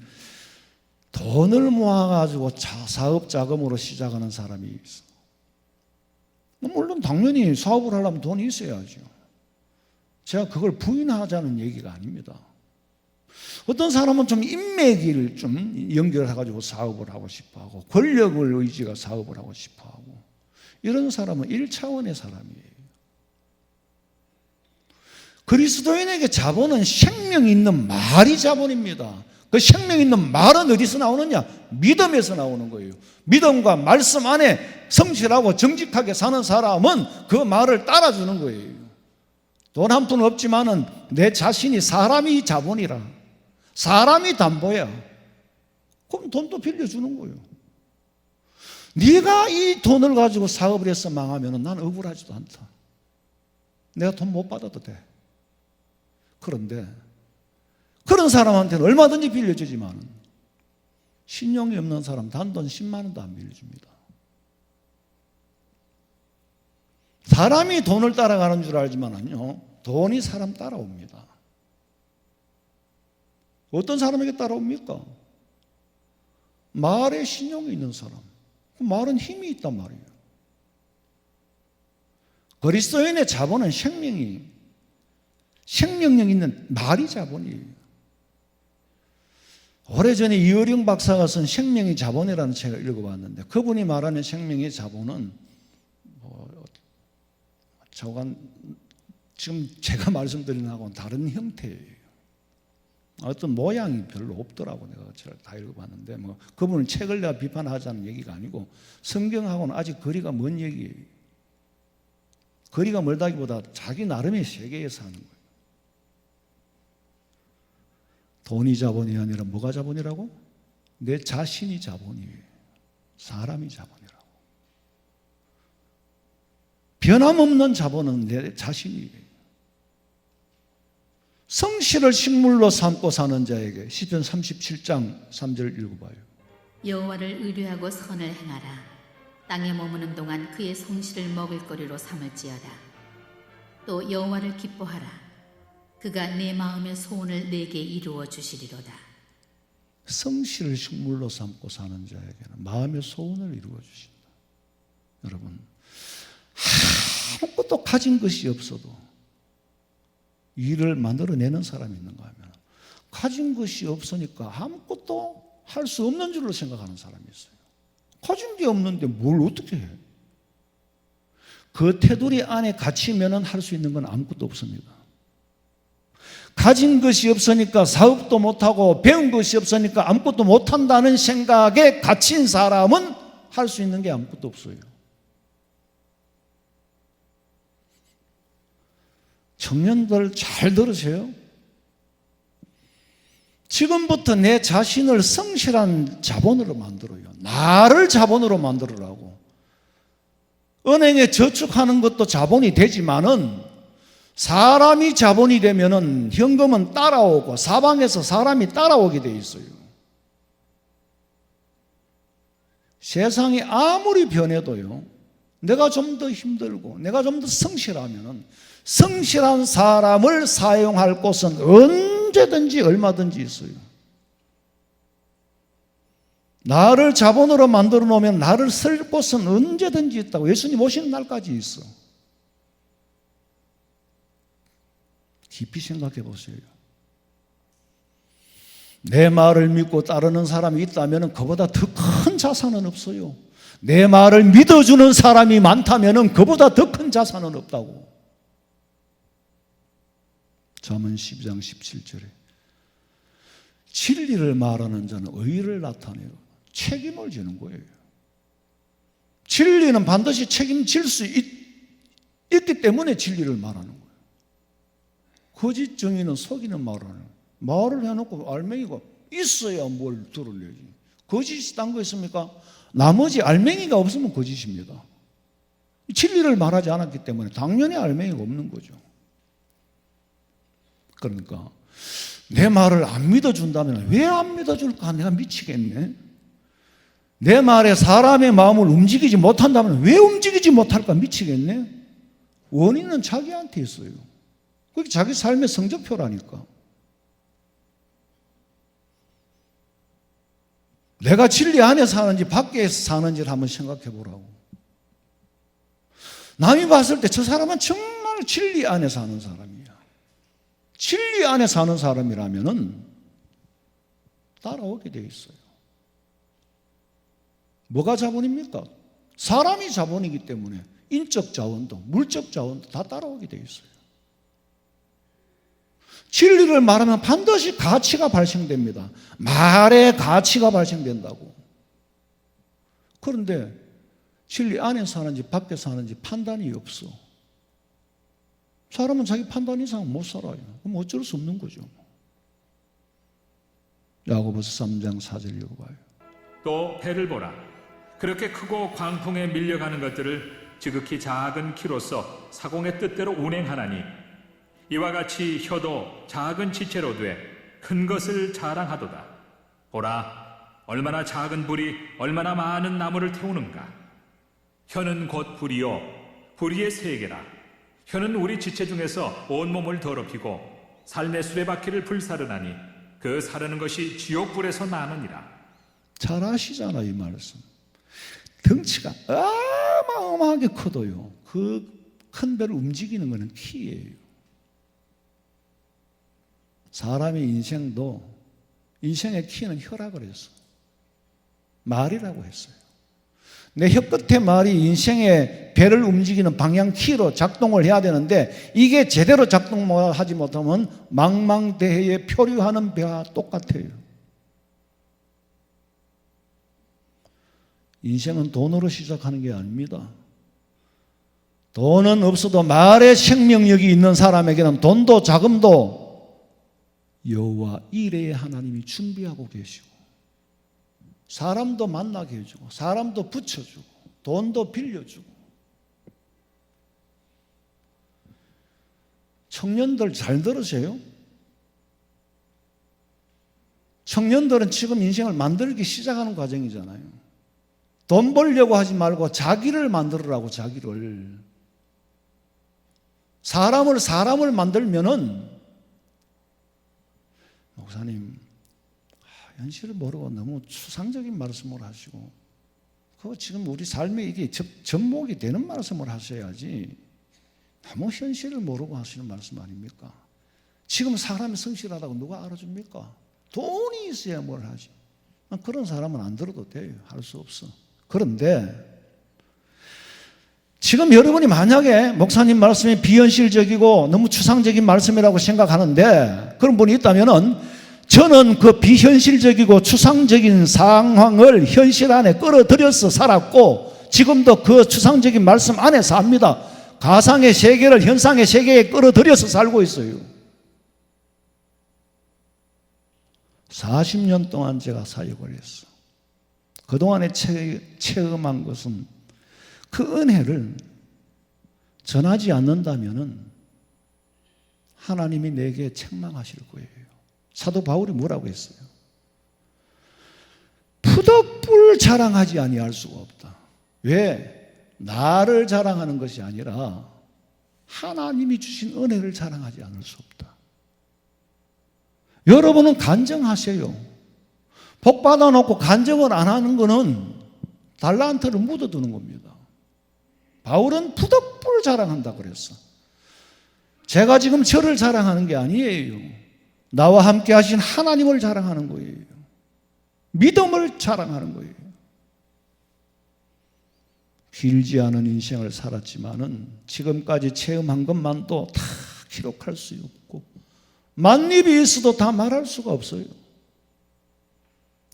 돈을 모아가지고 사업 자금으로 시작하는 사람이 있어. 물론 당연히 사업을 하려면 돈이 있어야죠. 제가 그걸 부인하자는 얘기가 아닙니다. 어떤 사람은 좀 인맥을 좀 연결해가지고 사업을 하고 싶어하고 권력을 의지가 사업을 하고 싶어하고, 이런 사람은 1차원의 사람이에요. 그리스도인에게 자본은 생명 있는 말이 자본입니다. 그 생명 있는 말은 어디서 나오느냐? 믿음에서 나오는 거예요. 믿음과 말씀 안에 성실하고 정직하게 사는 사람은 그 말을 따라주는 거예요. 돈 한 푼 없지만은 내 자신이 사람이 자본이라, 사람이 담보야. 그럼 돈도 빌려주는 거예요. 네가 이 돈을 가지고 사업을 해서 망하면 난 억울하지도 않다. 내가 돈 못 받아도 돼. 그런데 그런 사람한테는 얼마든지 빌려주지만 신용이 없는 사람 단돈 10만 원도 안 빌려줍니다. 사람이 돈을 따라가는 줄 알지만요, 돈이 사람 따라옵니다. 어떤 사람에게 따라옵니까? 말에 신용이 있는 사람. 그 말은 힘이 있단 말이에요. 그리스도인의 자본은 생명력 있는 말이 자본이에요. 오래전에 이어령 박사가 쓴 생명의 자본이라는 책을 읽어봤는데, 그분이 말하는 생명의 자본은 지금 제가 말씀드린 거하고는 다른 형태예요. 어떤 모양이 별로 없더라고. 내가 다 읽어봤는데, 그분은 책을 내가 비판하자는 얘기가 아니고 성경하고는 아직 거리가 먼 얘기예요. 거리가 멀다기보다 자기 나름의 세계에서 하는 거예요. 돈이 자본이 아니라 뭐가 자본이라고? 내 자신이 자본이에요. 사람이 자본이라고. 변함없는 자본은 내 자신이에요. 성실을 식물로 삼고 사는 자에게 시편 37장 3절 읽어봐요. 여호와를 의뢰하고 선을 행하라. 땅에 머무는 동안 그의 성실을 먹을거리로 삼을지어다. 또 여호와를 기뻐하라. 그가 내 마음의 소원을 내게 이루어 주시리로다. 성실을 식물로 삼고 사는 자에게는 마음의 소원을 이루어 주신다. 여러분, 아무것도 가진 것이 없어도 일을 만들어내는 사람이 있는가 하면, 가진 것이 없으니까 아무것도 할 수 없는 줄로 생각하는 사람이 있어요. 가진 게 없는데 뭘 어떻게 해? 그 테두리 안에 갇히면 할 수 있는 건 아무것도 없습니다. 가진 것이 없으니까 사업도 못하고 배운 것이 없으니까 아무것도 못한다는 생각에 갇힌 사람은 할 수 있는 게 아무것도 없어요. 청년들 잘 들으세요. 지금부터 내 자신을 성실한 자본으로 만들어요. 나를 자본으로 만들으라고. 은행에 저축하는 것도 자본이 되지만은, 사람이 자본이 되면은 현금은 따라오고 사방에서 사람이 따라오게 돼 있어요. 세상이 아무리 변해도요, 내가 좀 더 힘들고 내가 좀 더 성실하면은, 성실한 사람을 사용할 곳은 언제든지 얼마든지 있어요. 나를 자본으로 만들어 놓으면 나를 쓸 곳은 언제든지 있다고. 예수님 오시는 날까지 있어. 깊이 생각해 보세요. 내 말을 믿고 따르는 사람이 있다면 그보다 더 큰 자산은 없어요. 내 말을 믿어주는 사람이 많다면 그보다 더 큰 자산은 없다고. 잠언 12장 17절에 진리를 말하는 자는 의를 나타내요. 책임을 지는 거예요. 진리는 반드시 책임질 수 있기 때문에 진리를 말하는 거예요. 거짓 정의는 속이는 말을 하는 거예요. 말을 해놓고 알맹이가 있어야 뭘 들으려지. 거짓이 딴 거 있습니까? 나머지 알맹이가 없으면 거짓입니다. 진리를 말하지 않았기 때문에 당연히 알맹이가 없는 거죠. 그러니까 내 말을 안 믿어준다면 왜 안 믿어줄까? 내가 미치겠네. 내 말에 사람의 마음을 움직이지 못한다면 왜 움직이지 못할까? 미치겠네. 원인은 자기한테 있어요. 그게 자기 삶의 성적표라니까. 내가 진리 안에 사는지 밖에서 사는지를 한번 생각해 보라고. 남이 봤을 때 저 사람은 정말 진리 안에 사는 사람이야. 진리 안에 사는 사람이라면은 따라오게 돼 있어요. 뭐가 자본입니까? 사람이 자본이기 때문에 인적 자원도 물적 자원도 다 따라오게 돼 있어요. 진리를 말하면 반드시 가치가 발생됩니다. 말에 가치가 발생된다고. 그런데 진리 안에 사는지 밖에 사는지 판단이 없어. 사람은 자기 판단 이상 못 살아요. 그럼 어쩔 수 없는 거죠. 야고보서 3장 4절 읽어봐요. 또 배를 보라. 그렇게 크고 광풍에 밀려가는 것들을 지극히 작은 키로서 사공의 뜻대로 운행하나니, 이와 같이 혀도 작은 지체로 돼 큰 것을 자랑하도다. 보라, 얼마나 작은 불이 얼마나 많은 나무를 태우는가. 혀는 곧 불이요, 불의의 세계라. 혀는 우리 지체 중에서 온몸을 더럽히고 삶의 수레바퀴를 불사르나니 그 사르는 것이 지옥불에서 나느니라. 잘 아시잖아요, 이 말씀. 덩치가 어마어마하게 커도요, 그 큰 배를 움직이는 것은 키예요. 사람의 인생도, 인생의 키는 혀라고 했어요. 말이라고 했어요. 내 혀끝의 말이 인생의 배를 움직이는 방향 키로 작동을 해야 되는데, 이게 제대로 작동하지 못하면 망망대해에 표류하는 배와 똑같아요. 인생은 돈으로 시작하는 게 아닙니다. 돈은 없어도 말의 생명력이 있는 사람에게는 돈도 자금도 여호와 이레의 하나님이 준비하고 계시고, 사람도 만나게 해주고, 사람도 붙여주고, 돈도 빌려주고. 청년들 잘 들으세요. 청년들은 지금 인생을 만들기 시작하는 과정이잖아요. 돈 벌려고 하지 말고 자기를 만들으라고, 자기를. 사람을 만들면은, 목사님, 현실을 모르고 너무 추상적인 말씀을 하시고, 그거 지금 우리 삶에 이게 접목이 되는 말씀을 하셔야지, 너무 현실을 모르고 하시는 말씀 아닙니까? 지금 사람이 성실하다고 누가 알아줍니까? 돈이 있어야 뭘 하지. 그런 사람은 안 들어도 돼요. 할 수 없어. 그런데 지금 여러분이 만약에 목사님 말씀이 비현실적이고 너무 추상적인 말씀이라고 생각하는데, 그런 분이 있다면은, 저는 그 비현실적이고 추상적인 상황을 현실 안에 끌어들여서 살았고, 지금도 그 추상적인 말씀 안에 삽니다. 가상의 세계를 현상의 세계에 끌어들여서 살고 있어요. 40년 동안 제가 사역을 했어. 그동안에 체험한 것은, 그 은혜를 전하지 않는다면은 하나님이 내게 책망하실 거예요. 사도 바울이 뭐라고 했어요? 푸덕불 자랑하지 아니할 수가 없다. 왜? 나를 자랑하는 것이 아니라 하나님이 주신 은혜를 자랑하지 않을 수 없다. 여러분은 간증하세요. 복 받아놓고 간증을 안 하는 것은 달란트를 묻어두는 겁니다. 바울은 푸덕불 자랑한다 그랬어. 제가 지금 저를 자랑하는 게 아니에요. 나와 함께 하신 하나님을 자랑하는 거예요. 믿음을 자랑하는 거예요. 길지 않은 인생을 살았지만은 지금까지 체험한 것만도 다 기록할 수 없고, 만입이 있어도 다 말할 수가 없어요.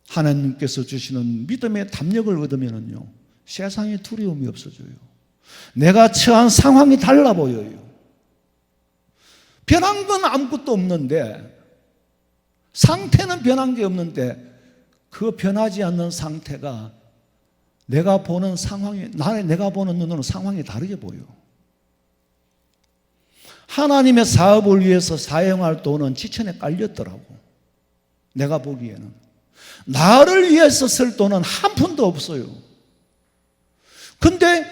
하나님께서 주시는 믿음의 담력을 얻으면은요, 세상에 두려움이 없어져요. 내가 처한 상황이 달라 보여요. 변한 건 아무것도 없는데, 상태는 변한 게 없는데, 그 변하지 않는 상태가 내가 보는 상황이, 내가 보는 눈으로는 상황이 다르게 보여. 하나님의 사업을 위해서 사용할 돈은 지천에 깔렸더라고. 내가 보기에는. 나를 위해서 쓸 돈은 한 푼도 없어요. 근데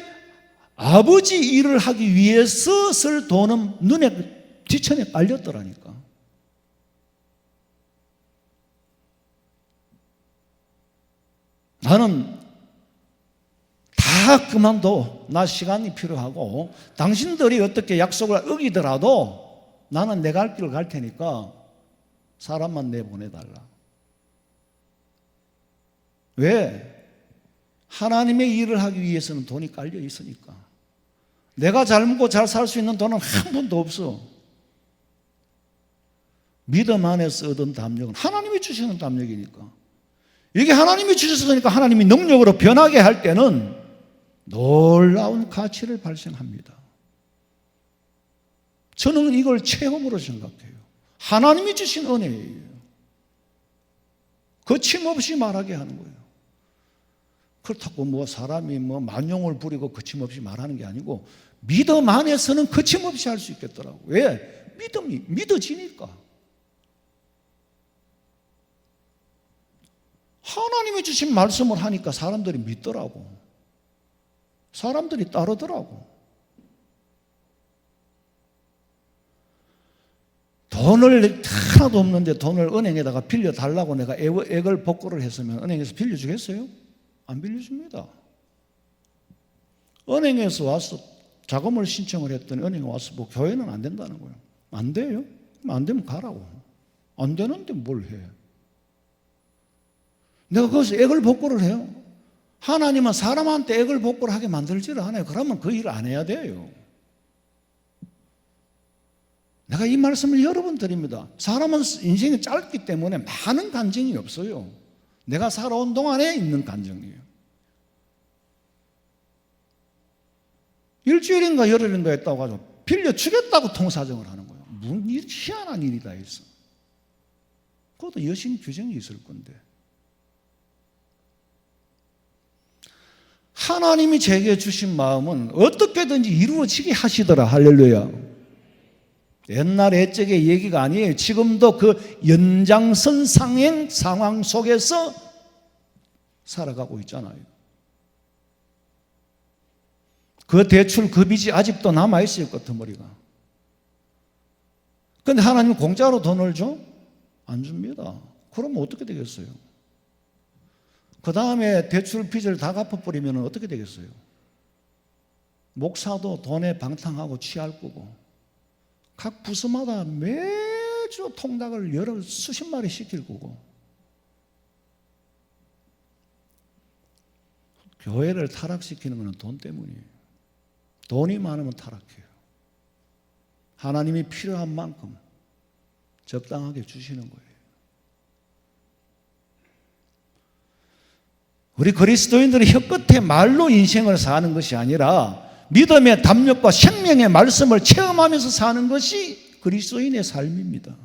아버지 일을 하기 위해서 쓸 돈은 눈에 지천에 깔렸더라니까. 나는 다 그만둬. 나 시간이 필요하고, 당신들이 어떻게 약속을 어기더라도 나는 내 갈 길을 갈 테니까 사람만 내보내달라. 왜? 하나님의 일을 하기 위해서는 돈이 깔려 있으니까. 내가 잘 먹고 잘 살 수 있는 돈은 한 푼도 없어. 믿음 안에서 얻은 담력은 하나님이 주시는 담력이니까. 이게 하나님이 주셨으니까 하나님이 능력으로 변하게 할 때는 놀라운 가치를 발생합니다. 저는 이걸 체험으로 생각해요. 하나님이 주신 은혜예요. 거침없이 말하게 하는 거예요. 그렇다고 뭐 사람이 뭐 만용을 부리고 거침없이 말하는 게 아니고, 믿음 안에서는 거침없이 할 수 있겠더라고. 왜? 믿음이 믿어지니까. 하나님이 주신 말씀을 하니까 사람들이 믿더라고. 사람들이 따르더라고. 돈을 하나도 없는데 돈을 은행에다가 빌려달라고 내가 액을 복구를 했으면 은행에서 빌려주겠어요? 안 빌려줍니다. 은행에서 와서 자금을 신청을 했더니 은행에 와서 뭐 교회는 안 된다는 거예요. 안 돼요? 그럼 안 되면 가라고. 안 되는데 뭘 해? 내가 거기서 액을 복구를 해요. 하나님은 사람한테 액을 복구를 하게 만들지를 않아요. 그러면 그 일을 안 해야 돼요. 내가 이 말씀을 여러 번 드립니다. 사람은 인생이 짧기 때문에 많은 간증이 없어요. 내가 살아온 동안에 있는 간증이에요. 일주일인가 열흘인가 했다고 가지고 빌려주겠다고 통사정을 하는 거예요. 무슨 희한한 일이 다 있어. 그것도 여신 규정이 있을 건데. 하나님이 제게 주신 마음은 어떻게든지 이루어지게 하시더라. 할렐루야. 옛날 옛적의 얘기가 아니에요. 지금도 그 연장선상행 상황 속에서 살아가고 있잖아요. 그 대출 그 빚이 아직도 남아있어요. 끄트머리가. 그런데 하나님 공짜로 돈을 줘? 안 줍니다. 그러면 어떻게 되겠어요? 그 다음에 대출 빚을 다 갚아버리면 어떻게 되겠어요? 목사도 돈에 방탕하고 취할 거고 각 부서마다 매주 통닭을 여러 수십 마리 시킬 거고 교회를 타락시키는 것은 돈 때문이에요. 돈이 많으면 타락해요. 하나님이 필요한 만큼 적당하게 주시는 거예요. 우리 그리스도인들이 혀끝에 말로 인생을 사는 것이 아니라 믿음의 담력과 생명의 말씀을 체험하면서 사는 것이 그리스도인의 삶입니다.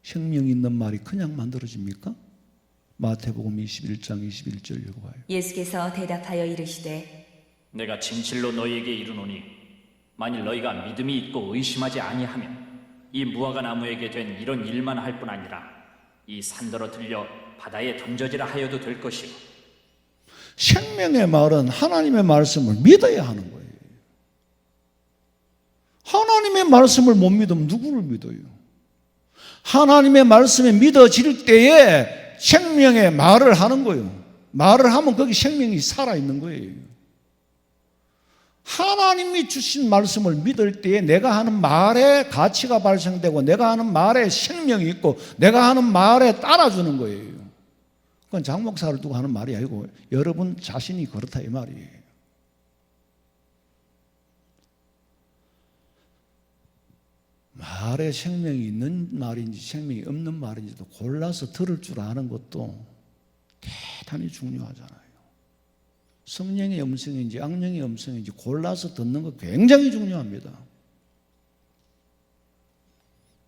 생명 있는 말이 그냥 만들어집니까? 마태복음 21장 21절 읽어봐요. 예수께서 대답하여 이르시되 내가 진실로 너희에게 이르노니 만일 너희가 믿음이 있고 의심하지 아니하면 이 무화과 나무에게 된 이런 일만 할 뿐 아니라 이 산더러 들려 바다에 던져지라 하여도 될 것이고. 생명의 말은 하나님의 말씀을 믿어야 하는 거예요. 하나님의 말씀을 못 믿으면 누구를 믿어요? 하나님의 말씀에 믿어질 때에 생명의 말을 하는 거예요. 말을 하면 거기 생명이 살아있는 거예요. 하나님이 주신 말씀을 믿을 때에 내가 하는 말에 가치가 발생되고 내가 하는 말에 생명이 있고 내가 하는 말에 따라주는 거예요. 그건 장 목사를 두고 하는 말이 아니고 여러분 자신이 그렇다 이 말이에요. 말에 생명이 있는 말인지 생명이 없는 말인지도 골라서 들을 줄 아는 것도 대단히 중요하잖아요. 성령의 음성인지 악령의 음성인지 골라서 듣는 거 굉장히 중요합니다.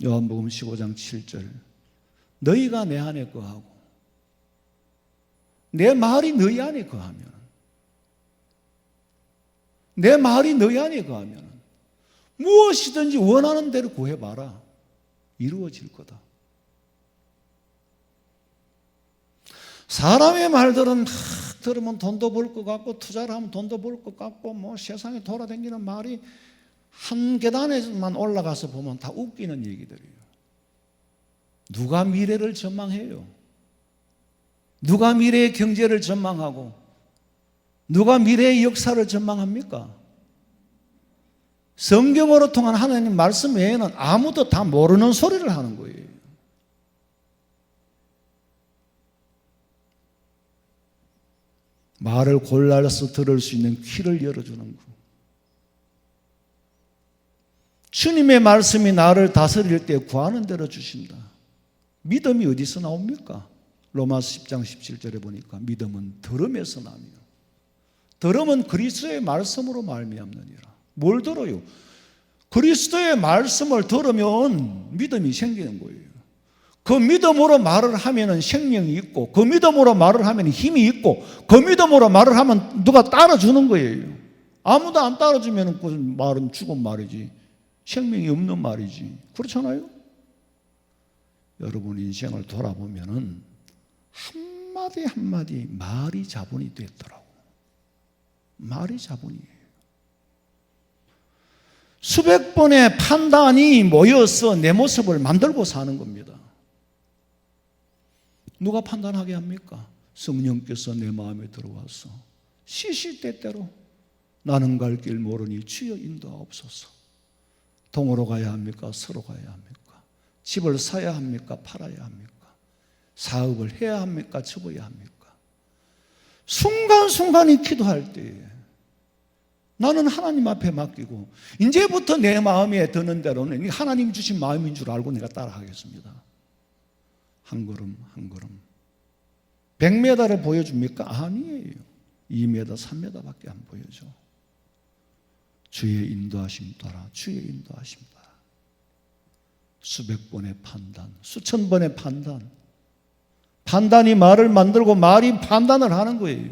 요한복음 15장 7절 너희가 내 안에 거하고 내 말이 너희 안에 거하면 내 말이 너희 안에 거하면 무엇이든지 원하는 대로 구해봐라. 이루어질 거다. 사람의 말들은 들으면 돈도 벌 것 같고 투자를 하면 돈도 벌 것 같고 뭐 세상에 돌아다니는 말이 한 계단에만 올라가서 보면 다 웃기는 얘기들이에요. 누가 미래를 전망해요? 누가 미래의 경제를 전망하고 누가 미래의 역사를 전망합니까? 성경으로 통한 하나님 말씀 외에는 아무도 다 모르는 소리를 하는 거예요. 말을 골라서 들을 수 있는 귀를 열어주는 거. 주님의 말씀이 나를 다스릴 때 구하는 대로 주신다. 믿음이 어디서 나옵니까? 로마서 10장 17절에 보니까 믿음은 들음에서 나며 들음은 그리스도의 말씀으로 말미암느니라. 뭘 들어요? 그리스도의 말씀을 들으면 믿음이 생기는 거예요. 그 믿음으로 말을 하면 생명이 있고 그 믿음으로 말을 하면 힘이 있고 그 믿음으로 말을 하면 누가 따라주는 거예요. 아무도 안 따라주면 그 말은 죽은 말이지 생명이 없는 말이지. 그렇잖아요? 여러분 인생을 돌아보면 한마디 한마디 말이 자본이 됐더라고. 말이 자본이에요. 수백 번의 판단이 모여서 내 모습을 만들고 사는 겁니다. 누가 판단하게 합니까? 성령께서 내 마음에 들어와서 시시때때로 나는 갈 길 모르니 주여 인도하옵소서. 동으로 가야 합니까? 서로 가야 합니까? 집을 사야 합니까? 팔아야 합니까? 사업을 해야 합니까? 접어야 합니까? 순간순간이 기도할 때에 나는 하나님 앞에 맡기고 이제부터 내 마음에 드는 대로는 하나님 주신 마음인 줄 알고 내가 따라하겠습니다. 한 걸음 한 걸음. 100m를 보여줍니까? 아니에요. 2m, 3m밖에 안 보여줘. 주의 인도하심 따라, 주의 인도하심 따라. 수백 번의 판단, 수천 번의 판단. 판단이 말을 만들고 말이 판단을 하는 거예요.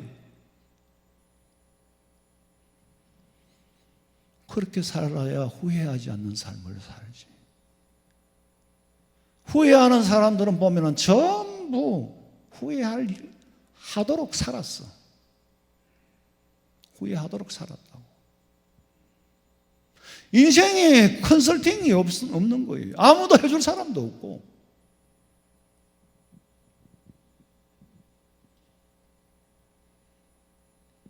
그렇게 살아야 후회하지 않는 삶을 살지. 후회하는 사람들은 보면은 전부 후회할 일 하도록 살았어. 후회하도록 살았다고. 인생에 컨설팅이 없는 거예요. 아무도 해줄 사람도 없고.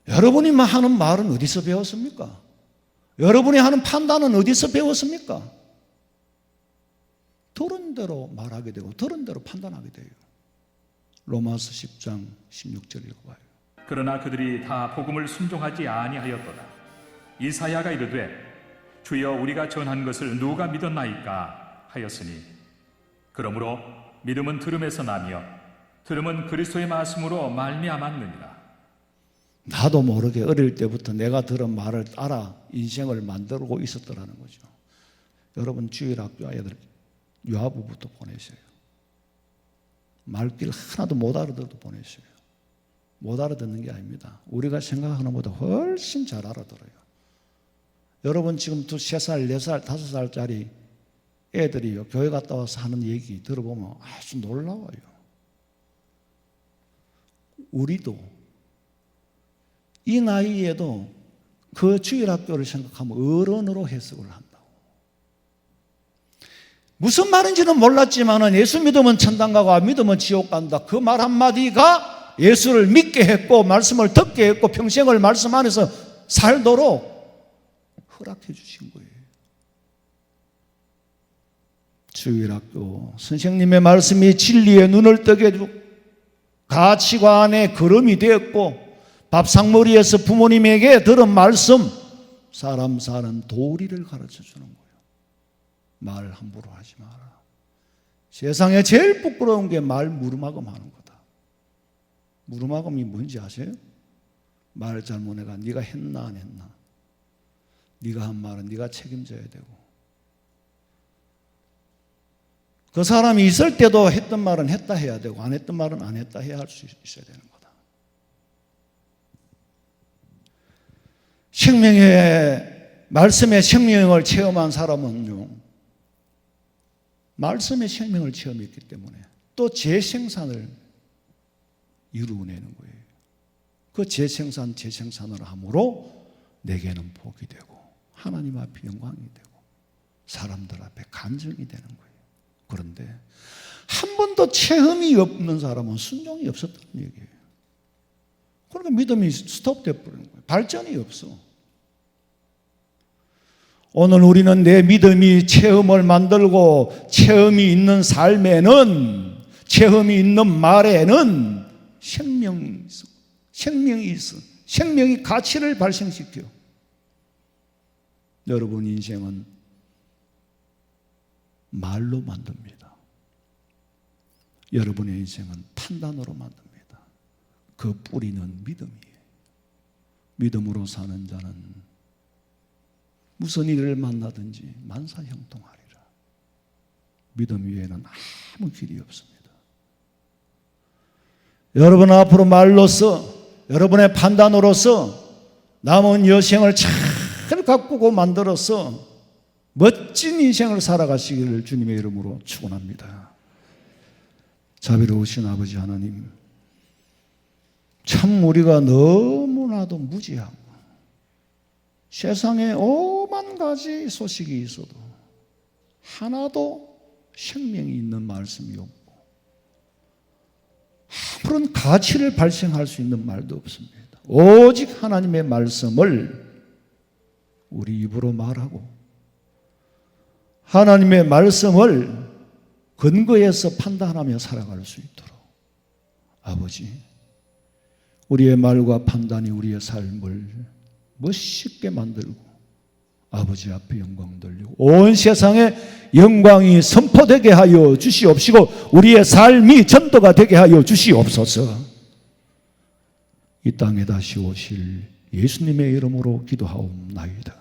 여러분이 하는 말은 어디서 배웠습니까? 여러분이 하는 판단은 어디서 배웠습니까? 들은 대로 말하게 되고 들은 대로 판단하게 돼요. 로마서 10장 16절 읽어봐요. 그러나 그들이 다 복음을 순종하지 아니하였도다. 이사야가 이르되 주여 우리가 전한 것을 누가 믿었나이까 하였으니 그러므로 믿음은 들음에서 나며 들음은 그리스도의 말씀으로 말미암았느니라. 나도 모르게 어릴 때부터 내가 들은 말을 따라 인생을 만들고 있었더라는 거죠. 여러분 주일학교 아이들 유아부부터 보내셔요. 말귀를 하나도 못 알아들어도 보내셔요. 못 알아듣는 게 아닙니다. 우리가 생각하는 것보다 훨씬 잘 알아들어요. 여러분 지금 3살, 4살, 5살짜리 애들이요 교회 갔다 와서 하는 얘기 들어보면 아주 놀라워요. 우리도 이 나이에도 그 주일학교를 생각하면 어른으로 해석을 한다고. 무슨 말인지는 몰랐지만 예수 믿으면 천당 가고 안 믿으면 지옥 간다. 그 말 한마디가 예수를 믿게 했고 말씀을 듣게 했고 평생을 말씀 안에서 살도록 허락해 주신 거예요. 주일학교 선생님의 말씀이 진리의 눈을 뜨게 해주고 가치관의 걸음이 되었고 밥상머리에서 부모님에게 들은 말씀 사람 사는 도리를 가르쳐 주는 거예요. 말 함부로 하지 마라. 세상에 제일 부끄러운 게 말 무름하금 하는 거다. 무름하금이 뭔지 아세요? 말 잘못해가 네가 했나 안 했나. 네가 한 말은 네가 책임져야 되고 그 사람이 있을 때도 했던 말은 했다 해야 되고 안 했던 말은 안 했다 해야 할 수 있어야 되는 거다. 생명의 말씀의 생명을 체험한 사람은요 말씀의 생명을 체험했기 때문에 또 재생산을 이루어내는 거예요. 그 재생산을 함으로 내게는 복이 되고 하나님 앞에 영광이 되고 사람들 앞에 간증이 되는 거예요. 그런데 한 번도 체험이 없는 사람은 순종이 없었다는 얘기예요. 그러니까 믿음이 스톱돼 버리는 거예요. 발전이 없어. 오늘 우리는 내 믿음이 체험을 만들고 체험이 있는 삶에는 체험이 있는 말에는 생명이 있어. 생명이 가치를 발생시켜. 여러분 인생은 말로 만듭니다. 여러분의 인생은 판단으로 만듭니다. 그 뿌리는 믿음이에요. 믿음으로 사는 자는 무슨 일을 만나든지 만사형통하리라. 믿음 위에는 아무 길이 없습니다. 여러분 앞으로 말로써 여러분의 판단으로서 남은 여생을 잘 가꾸고 만들어서 멋진 인생을 살아가시기를 주님의 이름으로 축원합니다. 자비로우신 아버지 하나님, 참 우리가 너무나도 무지하고 세상에 오만 가지 소식이 있어도 하나도 생명이 있는 말씀이 없고 아무런 가치를 발생할 수 있는 말도 없습니다. 오직 하나님의 말씀을 우리 입으로 말하고 하나님의 말씀을 근거해서 판단하며 살아갈 수 있도록 아버지, 우리의 말과 판단이 우리의 삶을 멋있게 만들고 아버지 앞에 영광 돌리고 온 세상에 영광이 선포되게 하여 주시옵시고 우리의 삶이 전도가 되게 하여 주시옵소서. 이 땅에 다시 오실 예수님의 이름으로 기도하옵나이다.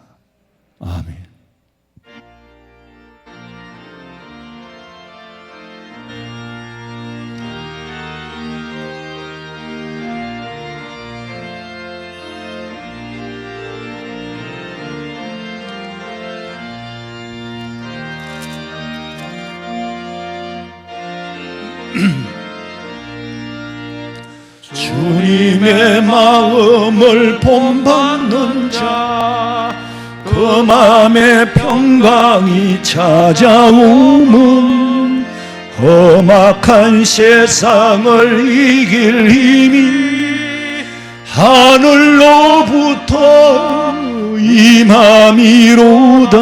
아멘. 주님의 마음을 본받는 자, 그 마음에 평강이 찾아오면 험악한 세상을 이길 힘이 하늘로부터 임함이로다.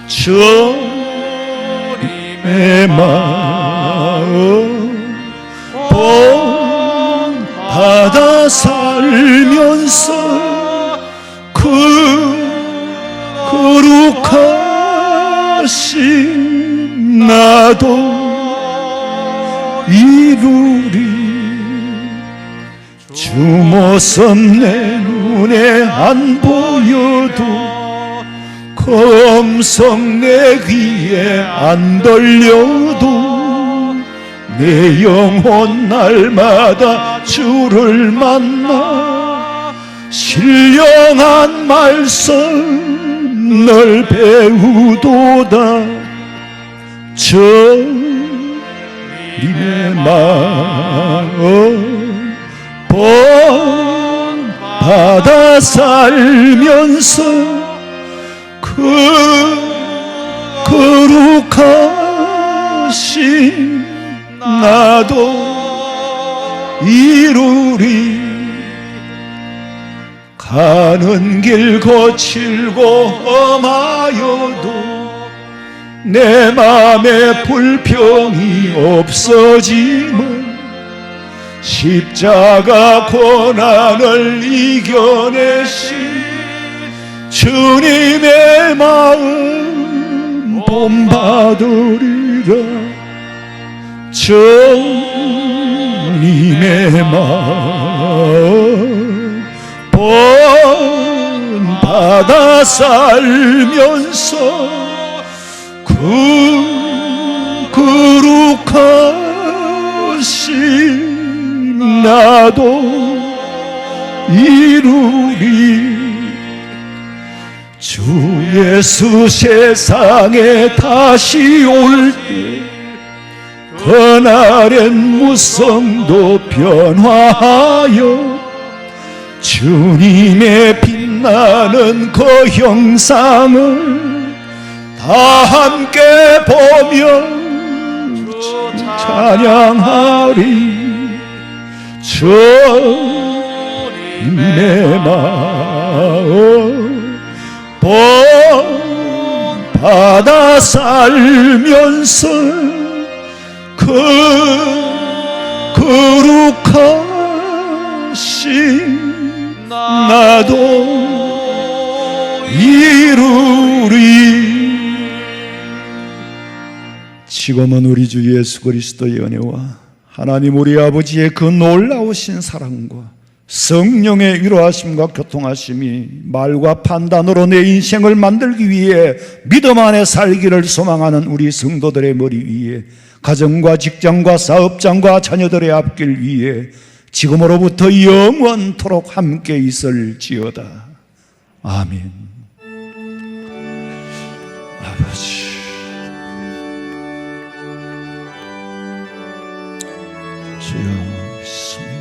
주님의 마음 받아 살면서 거룩하신 나도 이루리. 주 모습 내 눈에 안 보여도 검성 내 귀에 안 들려도 내 영혼 날마다 주를 만나 신령한 말씀 널 배우도다. 주님의 마음 본받아 살면서 거룩하신 나도 이루리. 가는 길 거칠고 험하여도 내 맘에 불평이 없어지면 십자가 고난을 이겨내신 주님의 마음 본받으리라. 주님의 마음 본받아 살면서 거룩하신 나도 이루리. 주 예수 세상에 다시 올 때 그날엔 무성도 변화하여 주님의 빛나는 그 형상을 다 함께 보며 찬양하리. 주님의 마음 본받아 살면서 거룩하신 나도 이루리. 지금은 우리 주 예수 그리스도의 은혜와 하나님 우리 아버지의 그 놀라우신 사랑과 성령의 위로하심과 교통하심이 말과 판단으로 내 인생을 만들기 위해 믿음 안에 살기를 소망하는 우리 성도들의 머리 위에, 가정과 직장과 사업장과 자녀들의 앞길 위에 지금으로부터 영원토록 함께 있을지어다. 아멘. 아버지, 주여 믿습니다.